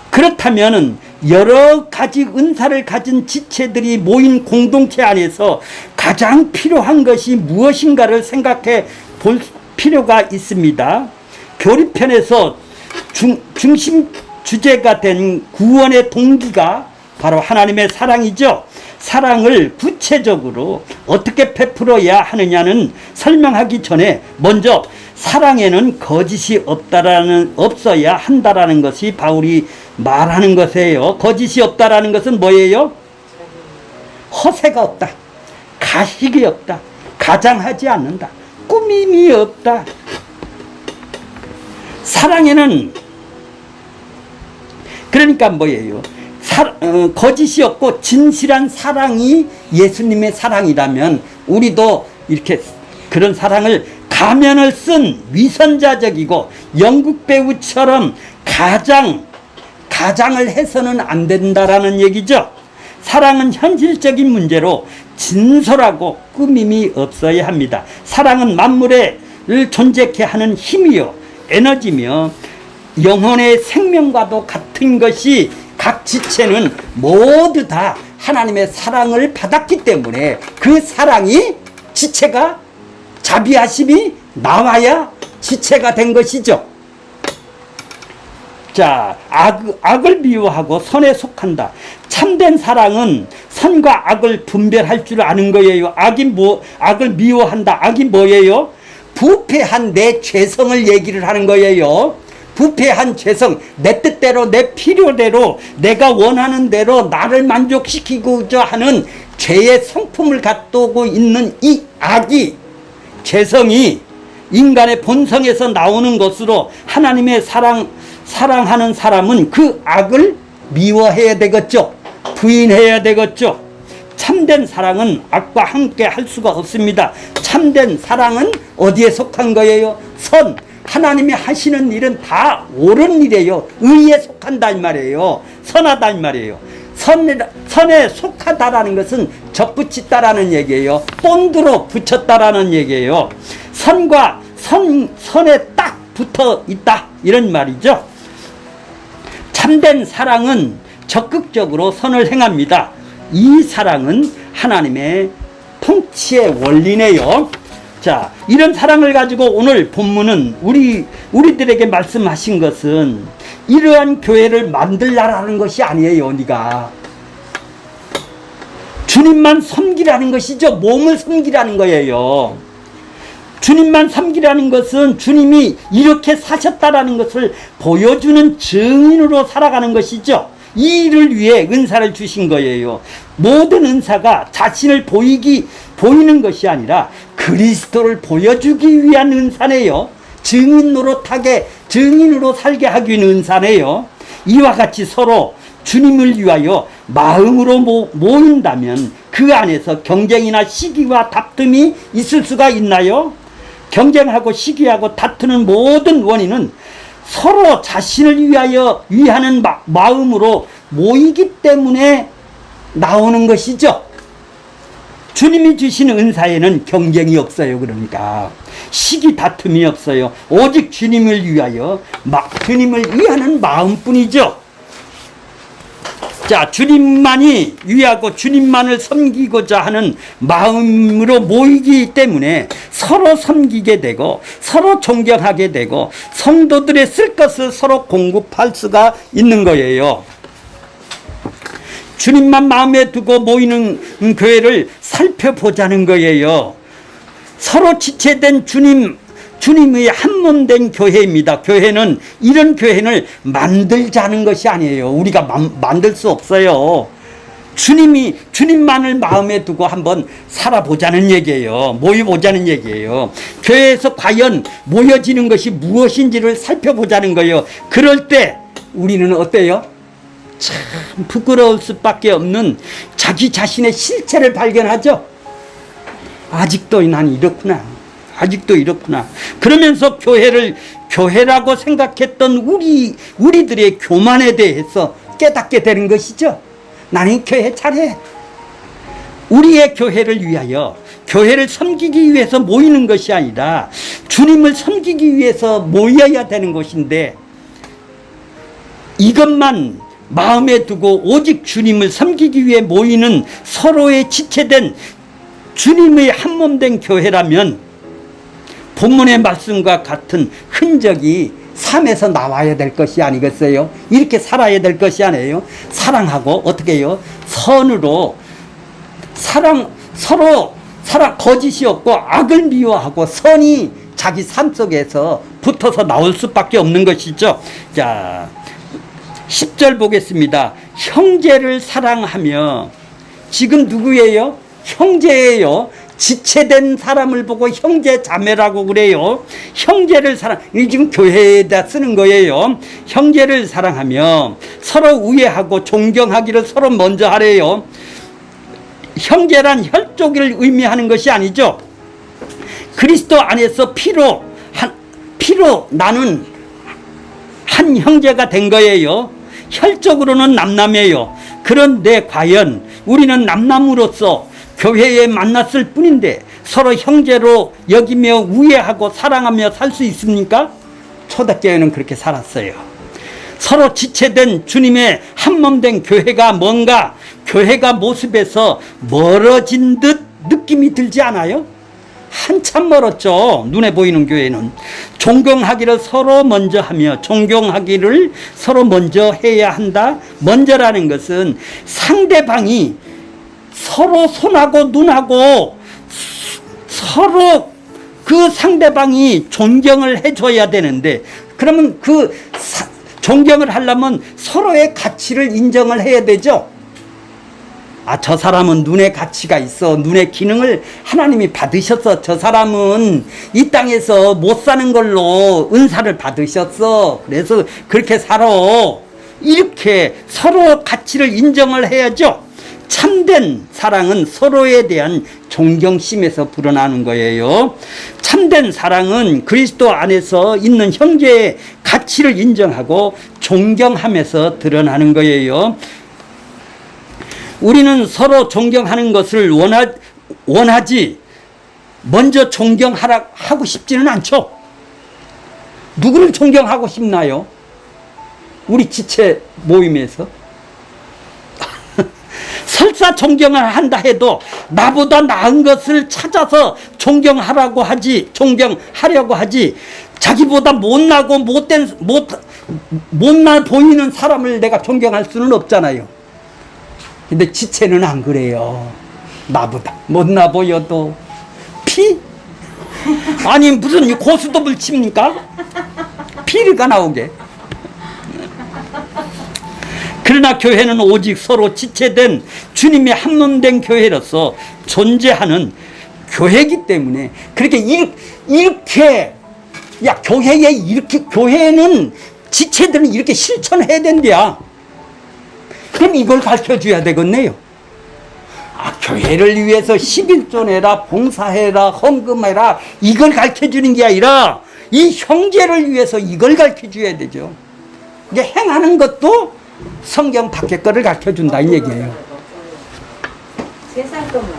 A: 그렇다면 여러 가지 은사를 가진 지체들이 모인 공동체 안에서 가장 필요한 것이 무엇인가를 생각해 볼 필요가 있습니다. 교리편에서 중심 주제가 된 구원의 동기가 바로 하나님의 사랑이죠. 사랑을 구체적으로 어떻게 베풀어야 하느냐는 설명하기 전에 먼저 사랑에는 거짓이 없어야 한다라는 것이 바울이 말하는 것이에요. 거짓이 없다라는 것은 뭐예요? 허세가 없다. 가식이 없다. 가장하지 않는다. 꾸밈이 없다. 사랑에는 그러니까 뭐예요? 거짓이 없고 진실한 사랑이 예수님의 사랑이라면 우리도 이렇게 그런 사랑을 가면을 쓴 위선자적이고 연극 배우처럼 가장을 해서는 안 된다라는 얘기죠. 사랑은 현실적인 문제로 진솔하고 꾸밈이 없어야 합니다. 사랑은 만물을 존재케 하는 힘이요 에너지며 영혼의 생명과도 같은 것이 각 지체는 모두 다 하나님의 사랑을 받았기 때문에 그 사랑이 지체가 자비하심이 나와야 지체가 된 것이죠. 자, 악을 미워하고 선에 속한다. 참된 사랑은 선과 악을 분별할 줄 아는 거예요. 악을 미워한다. 악이 뭐예요? 부패한 내 죄성을 얘기를 하는 거예요. 부패한 죄성, 내 뜻대로 내 필요대로 내가 원하는 대로 나를 만족시키고자 하는 죄의 성품을 갖고 있는 이 악이, 죄성이 인간의 본성에서 나오는 것으로 하나님의 사랑하는 사람은 그 악을 미워해야 되겠죠. 부인해야 되겠죠. 참된 사랑은 악과 함께 할 수가 없습니다. 참된 사랑은 어디에 속한 거예요? 선. 하나님이 하시는 일은 다 옳은 일이에요. 의에 속한다 이 말이에요. 선하다 이 말이에요. 선에 속하다라는 것은 접붙였다라는 얘기예요. 본드로 붙였다라는 얘기예요. 선에 딱 붙어 있다 이런 말이죠. 참된 사랑은 적극적으로 선을 행합니다. 이 사랑은 하나님의 통치의 원리네요. 자, 이런 사랑을 가지고 오늘 본문은 우리들에게 말씀하신 것은 이러한 교회를 만들라라는 것이 아니에요. 네가 주님만 섬기라는 것이죠. 몸을 섬기라는 거예요. 주님만 섬기라는 것은 주님이 이렇게 사셨다라는 것을 보여주는 증인으로 살아가는 것이죠. 이 일을 위해 은사를 주신 거예요. 모든 은사가 자신을 보이는 것이 아니라 그리스도를 보여주기 위한 은사네요. 증인으로 살게 하기 위한 은사네요. 이와 같이 서로 주님을 위하여 마음으로 모인다면 그 안에서 경쟁이나 시기와 다툼이 있을 수가 있나요? 경쟁하고 시기하고 다투는 모든 원인은 서로 자신을 위하는 마음으로 모이기 때문에 나오는 것이죠. 주님이 주신 은사에는 경쟁이 없어요. 그러니까 시기 다툼이 없어요. 오직 주님을 위하는 마음뿐이죠. 자, 주님만이 위하고 주님만을 섬기고자 하는 마음으로 모이기 때문에 서로 섬기게 되고 서로 존경하게 되고 성도들의 쓸 것을 서로 공급할 수가 있는 거예요. 주님만 마음에 두고 모이는 교회를 살펴보자는 거예요. 서로 지체된 주님의 한몸된 교회입니다. 이런 교회를 만들자는 것이 아니에요. 우리가 만들 수 없어요. 주님만을 마음에 두고 한번 살아보자는 얘기예요. 모여보자는 얘기예요. 교회에서 과연 모여지는 것이 무엇인지를 살펴보자는 거예요. 그럴 때 우리는 어때요? 참 부끄러울 수밖에 없는 자기 자신의 실체를 발견하죠. 아직도 난 이렇구나. 아직도 이렇구나. 그러면서 교회라고 생각했던 우리들의 교만에 대해서 깨닫게 되는 것이죠. 나는 교회 잘해. 우리의 교회를 위하여, 교회를 섬기기 위해서 모이는 것이 아니라 주님을 섬기기 위해서 모여야 되는 것인데, 이것만 마음에 두고 오직 주님을 섬기기 위해 모이는 서로의 지체된 주님의 한몸된 교회라면 본문의 말씀과 같은 흔적이 삶에서 나와야 될 것이 아니겠어요? 이렇게 살아야 될 것이 아니에요? 사랑하고 어떻게 해요? 선으로 서로 거짓이 없고 악을 미워하고 선이 자기 삶 속에서 붙어서 나올 수밖에 없는 것이죠. 자, 10절 보겠습니다. 형제를 사랑하며, 지금 누구예요? 형제예요. 지체된 사람을 보고 형제 자매라고 그래요. 형제를 사랑, 이 지금 교회에다 쓰는 거예요. 형제를 사랑하며 서로 우애하고 존경하기를 서로 먼저 하래요. 형제란 혈족을 의미하는 것이 아니죠. 그리스도 안에서 피로 나는 한 형제가 된 거예요. 혈적으로는 남남이에요. 그런데 과연 우리는 남남으로서 교회에 만났을 뿐인데 서로 형제로 여기며 우애하고 사랑하며 살 수 있습니까? 초대교회는 그렇게 살았어요. 서로 지체된 주님의 한몸된 교회가 뭔가 교회가 모습에서 멀어진 듯 느낌이 들지 않아요? 한참 멀었죠. 눈에 보이는 교회는. 존경하기를 서로 먼저 하며 존경하기를 서로 먼저 해야 한다. 먼저라는 것은 상대방이 서로 손하고 눈하고 서로 그 상대방이 존경을 해줘야 되는데, 그러면 그 존경을 하려면 서로의 가치를 인정을 해야 되죠. 아, 저 사람은 눈의 가치가 있어. 눈의 기능을 하나님이 받으셨어. 저 사람은 이 땅에서 못 사는 걸로 은사를 받으셨어. 그래서 그렇게 살아. 이렇게 서로 가치를 인정을 해야죠. 참된 사랑은 서로에 대한 존경심에서 불어나는 거예요. 참된 사랑은 그리스도 안에서 있는 형제의 가치를 인정하고 존경하면서 드러나는 거예요. 우리는 서로 존경하는 것을 원하지 먼저 존경하고 싶지는 않죠. 누구를 존경하고 싶나요? 우리 지체 모임에서 설사 존경을 한다 해도 나보다 나은 것을 찾아서 존경하려고 하지 자기보다 못나고 못나 보이는 사람을 내가 존경할 수는 없잖아요. 근데 지체는 안 그래요. 나보다 못나 보여도 아니 무슨 고스톱을 칩니까? 피가 나오게. 그러나 교회는 오직 서로 지체된 주님의 한몸된 교회로서 존재하는 교회이기 때문에 그렇게 이렇게 교회는 지체들은 이렇게 실천해야 된대야. 그럼 이걸 가르쳐줘야 되겠네요. 아, 교회를 위해서 11조 내라, 봉사해라, 헌금해라, 이걸 가르쳐주는 게 아니라 이 형제를 위해서 이걸 가르쳐줘야 되죠. 이게 행하는 것도 성경 밖의 거를 가르쳐준다 이 얘기예요.
B: 세상 것만.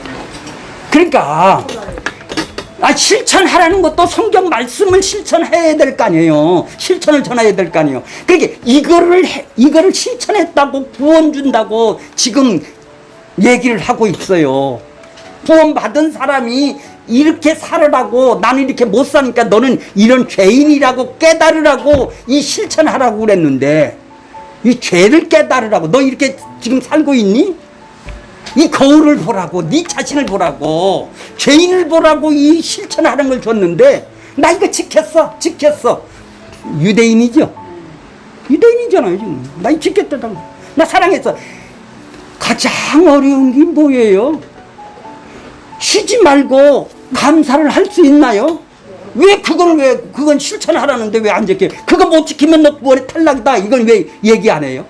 A: 그러니까 실천하라는 것도 성경 말씀을 실천해야 될 거 아니에요. 실천을 전해야 될 거 아니에요. 그러니까 이거를 실천했다고 구원 준다고 지금 얘기를 하고 있어요. 구원 받은 사람이 이렇게 살으라고, 나는 이렇게 못 사니까 너는 이런 죄인이라고 깨달으라고 이 실천하라고 그랬는데, 이 죄를 깨달으라고 너 이렇게 지금 살고 있니? 이 거울을 보라고, 네 자신을 보라고, 죄인을 보라고 이 실천하는 걸 줬는데 나 이거 지켰어. 유대인이죠. 유대인이잖아요 지금. 나 이거 지켰다고. 나 사랑했어. 가장 어려운 게 뭐예요? 쉬지 말고 감사를 할 수 있나요? 그건 실천하라는데 왜 안 지켜? 그거 못 지키면 너 머리 탈락이다. 이걸 왜 얘기 안 해요?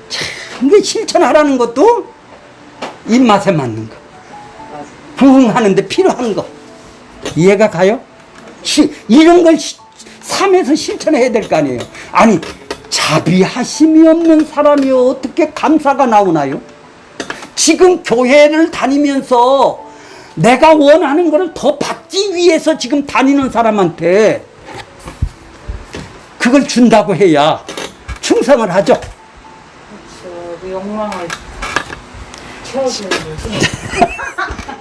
A: 참, 이게 실천하라는 것도 입맛에 맞는 거, 부응하는데 필요한 거, 이해가 가요? 이런 걸 삶에서 실천해야 될 거 아니에요. 아니, 자비하심이 없는 사람이 어떻게 감사가 나오나요? 지금 교회를 다니면서 내가 원하는 것을 더 받기 위해서 지금 다니는 사람한테 그걸 준다고 해야 충성을 하죠.
B: 그렇죠. 그 욕망을 채워주는 거지.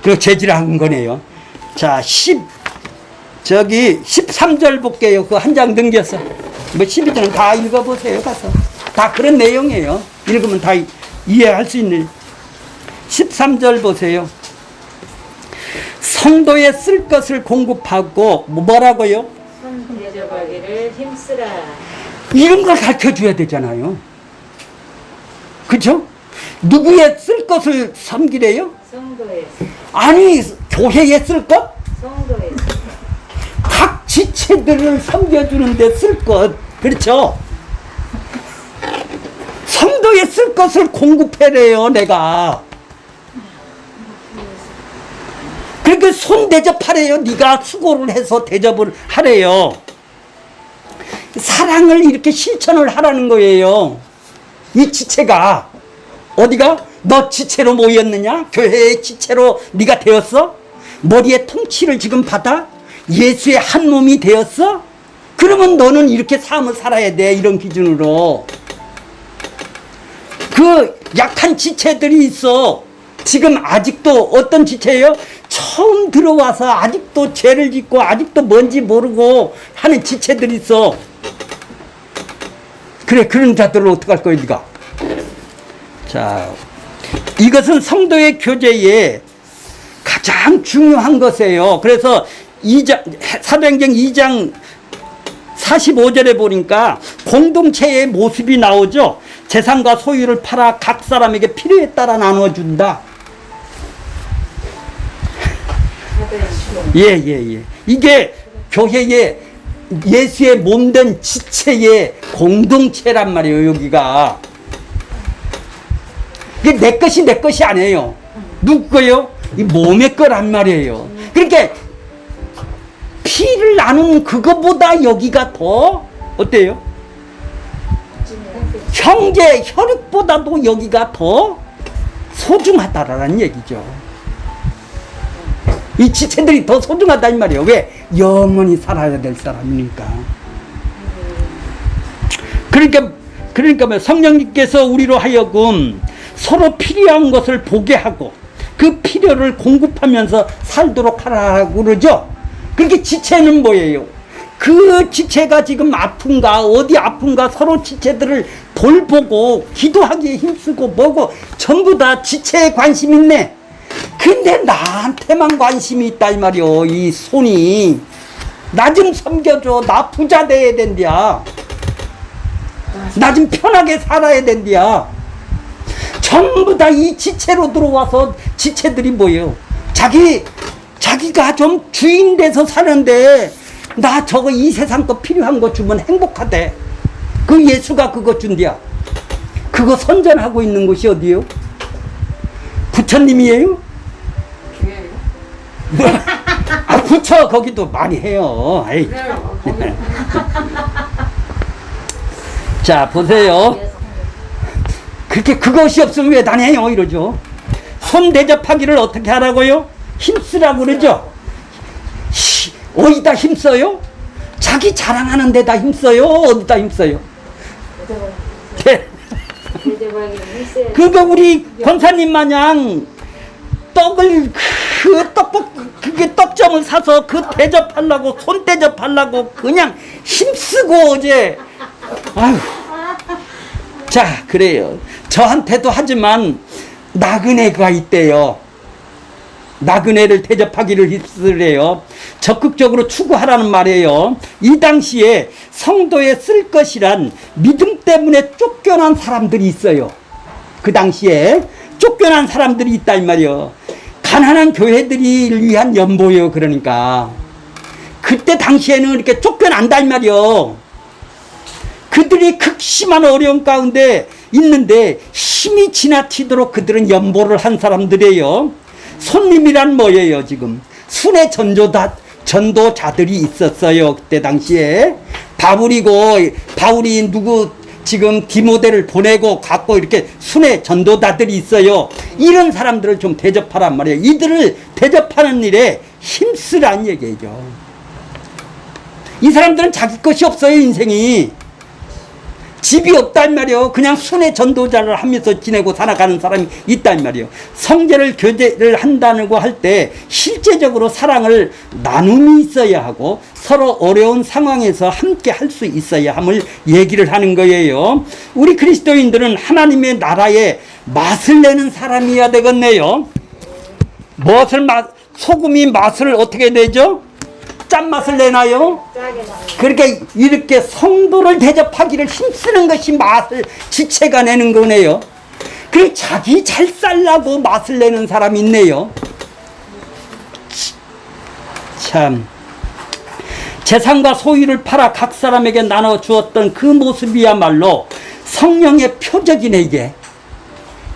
A: 그 재질한 거네요. 자, 13절 볼게요. 그 한 장 넘겨서. 뭐 12절은 다 읽어보세요. 가서. 다 그런 내용이에요. 읽으면 다 이해할 수 있는. 13절 보세요. 성도에 쓸 것을 공급하고, 뭐라고요?
B: 선 대접하기를 힘쓰라.
A: 이런 걸 가르쳐 줘야 되잖아요. 그죠? 누구의 쓸 것을 섬기래요?
B: 성도에.
A: 아니, 교회에 쓸 것?
B: 성도에
A: 각 지체들을 섬겨주는 데 쓸 것. 그렇죠? 성도에 쓸 것을 공급해래요, 내가. 그러니까 손 대접하래요. 네가 수고를 해서 대접을 하래요. 사랑을 이렇게 실천을 하라는 거예요. 이 지체가. 어디가? 너 지체로 모였느냐? 교회의 지체로 네가 되었어? 머리에 통치를 지금 받아? 예수의 한 몸이 되었어? 그러면 너는 이렇게 삶을 살아야 돼. 이런 기준으로. 그 약한 지체들이 있어. 지금 아직도 어떤 지체예요? 처음 들어와서 아직도 죄를 짓고 아직도 뭔지 모르고 하는 지체들이 있어. 그래, 그런 자들을 어떡할 거야, 네가? 자, 이것은 성도의 교제에 가장 중요한 것이에요. 그래서 사도행전 2장 45절에 보니까 공동체의 모습이 나오죠. 재산과 소유를 팔아 각 사람에게 필요에 따라 나눠준다. 예. 이게 교회의 예수의 몸된 지체의 공동체란 말이에요, 여기가. 이게 내 것이 아니에요. 누구 거요? 이 몸의 거란 말이에요. 그러니까 피를 나누는 그거보다 여기가 더 어때요? 형제 혈육보다도 여기가 더 소중하다라는 얘기죠. 이 지체들이 더 소중하다 이 말이에요. 왜? 영원히 살아야 될 사람이니까. 그러니까 뭐 성령님께서 우리로 하여금 서로 필요한 것을 보게 하고 그 필요를 공급하면서 살도록 하라고 그러죠. 그렇게 지체는 뭐예요? 그 지체가 지금 아픈가 어디 아픈가 서로 지체들을 돌보고 기도하기에 힘쓰고 뭐고 전부 다 지체에 관심 있네. 근데 나한테만 관심이 있다 이 말이요. 이 손이 나 좀 섬겨줘. 나 부자 돼야 된디야. 나 좀 편하게 살아야 된디야. 전부 다 이 지체로 들어와서 지체들이 뭐예요? 자기가 좀 주인 돼서 사는데 나 저거 이 세상 거 필요한 거 주면 행복하대. 그 예수가 그거 준디야. 그거 선전하고 있는 곳이 어디요? 부처님이에요? 교회요? 아, 부처 거기도 많이 해요. 에이. 자, 보세요. 그렇게 그것이 없으면 왜 다녀요? 이러죠. 손 대접하기를 어떻게 하라고요? 힘쓰라고 그러죠. 어디다 힘써요? 자기 자랑하는 데다 힘써요? 어디다 힘써요? 네. 그거 우리 권사님 마냥 떡을 그게 떡점을 사서 그 대접하려고 손 대접하려고 그냥 힘쓰고 어제 아휴. 자, 그래요. 저한테도 하지만 나그네가 있대요. 나그네를 대접하기를 힘쓰래요. 적극적으로 추구하라는 말이에요. 이 당시에 성도에 쓸 것이란 믿음 때문에 쫓겨난 사람들이 있어요. 그 당시에 쫓겨난 사람들이 있다 이 말이에요. 가난한 교회들을 위한 연보예요. 그러니까 그때 당시에는 이렇게 쫓겨난다 이 말이에요. 그들이 극심한 어려움 가운데 있는데 힘이 지나치도록 그들은 연보를 한 사람들이에요. 손님이란 뭐예요? 지금 순회 전도자들이 있었어요. 그때 당시에 바울이 누구 지금 디모데를 보내고 갖고 이렇게 순회 전도자들이 있어요. 이런 사람들을 좀 대접하란 말이에요. 이들을 대접하는 일에 힘쓰란 얘기죠. 이 사람들은 자기 것이 없어요. 인생이 집이 없단 말이에요. 그냥 순회 전도자를 하면서 지내고 살아가는 사람이 있단 말이에요. 성제를 교제를 한다고 할 때 실제적으로 사랑을 나눔이 있어야 하고 서로 어려운 상황에서 함께 할 수 있어야 함을 얘기를 하는 거예요. 우리 그리스도인들은 하나님의 나라에 맛을 내는 사람이어야 되겠네요. 소금이 맛을 어떻게 내죠? 짠맛을 내나요? 그렇게 이렇게 성도를 대접하기를 힘쓰는 것이 맛을 지체가 내는 거네요. 그리고 자기 잘 살라고 맛을 내는 사람이 있네요. 참, 재산과 소유를 팔아 각 사람에게 나눠 주었던 그 모습이야말로 성령의 표적이네.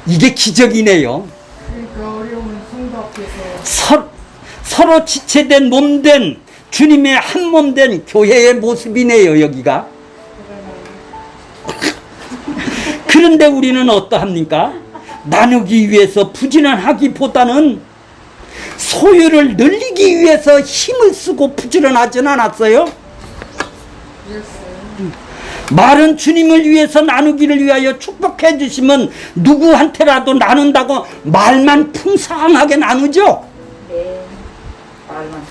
A: 이게 기적이네요.
D: 그러니까 어려운 성도 앞에서
A: 서로 지체된 몸된 주님의 한 몸된 교회의 모습이네요, 여기가. 그런데 우리는 어떠합니까? 나누기 위해서 부지런하기보다는 소유를 늘리기 위해서 힘을 쓰고 부지런하진 않았어요? 말은 주님을 위해서 나누기를 위하여 축복해 주시면 누구한테라도 나눈다고 말만 풍성하게 나누죠?
B: 네. 말만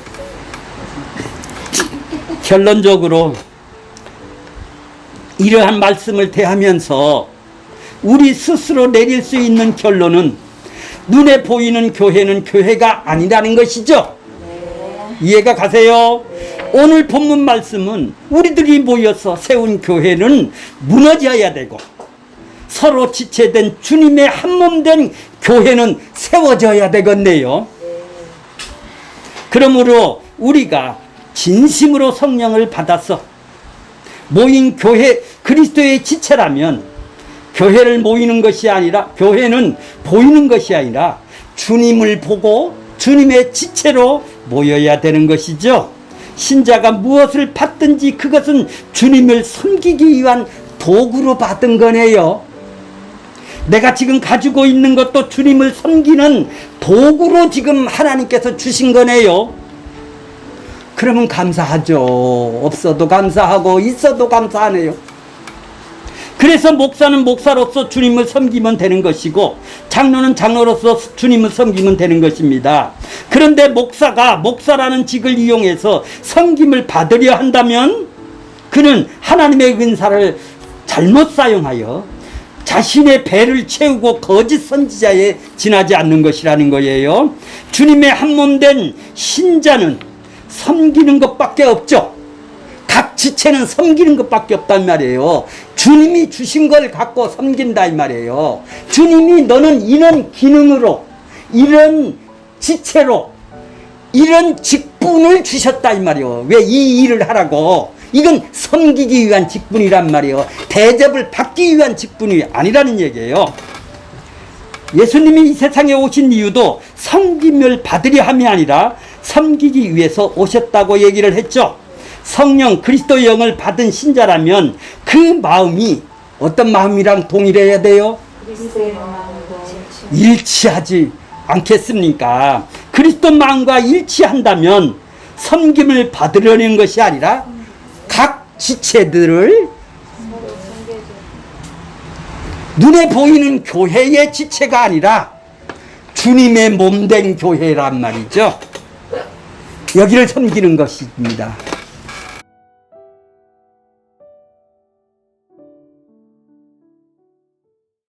A: 결론적으로 이러한 말씀을 대하면서 우리 스스로 내릴 수 있는 결론은 눈에 보이는 교회는 교회가 아니라는 것이죠. 이해가 가세요? 오늘 본문 말씀은 우리들이 모여서 세운 교회는 무너져야 되고 서로 지체된 주님의 한몸된 교회는 세워져야 되겠네요. 그러므로 우리가 진심으로 성령을 받아서 모인 교회, 그리스도의 지체라면 교회를 모이는 것이 아니라, 교회는 보이는 것이 아니라 주님을 보고 주님의 지체로 모여야 되는 것이죠. 신자가 무엇을 받든지 그것은 주님을 섬기기 위한 도구로 받은 거네요. 내가 지금 가지고 있는 것도 주님을 섬기는 도구로 지금 하나님께서 주신 거네요. 그러면 감사하죠. 없어도 감사하고 있어도 감사하네요. 그래서 목사는 목사로서 주님을 섬기면 되는 것이고 장로는 장로로서 주님을 섬기면 되는 것입니다. 그런데 목사가 목사라는 직을 이용해서 섬김을 받으려 한다면 그는 하나님의 은사를 잘못 사용하여 자신의 배를 채우고 거짓 선지자에 지나지 않는 것이라는 거예요. 주님의 한몸된 신자는 섬기는 것밖에 없죠. 각 지체는 섬기는 것밖에 없단 말이에요. 주님이 주신 걸 갖고 섬긴다 이 말이에요. 주님이 너는 이런 기능으로, 이런 지체로, 이런 직분을 주셨다 이 말이에요. 왜 이 일을 하라고? 이건 섬기기 위한 직분이란 말이에요. 대접을 받기 위한 직분이 아니라는 얘기예요. 예수님이 이 세상에 오신 이유도 섬김을 받으려 함이 아니라 섬기기 위해서 오셨다고 얘기를 했죠. 성령 그리스도의 영을 받은 신자라면 그 마음이 어떤 마음이랑 동일해야 돼요?
B: 그리스도의 마음으로
A: 일치하지 않겠습니까? 그리스도 마음과 일치한다면 섬김을 받으려는 것이 아니라 각 지체들을 눈에 보이는 교회의 지체가 아니라 주님의 몸된 교회란 말이죠. 여기를 섬기는 것입니다.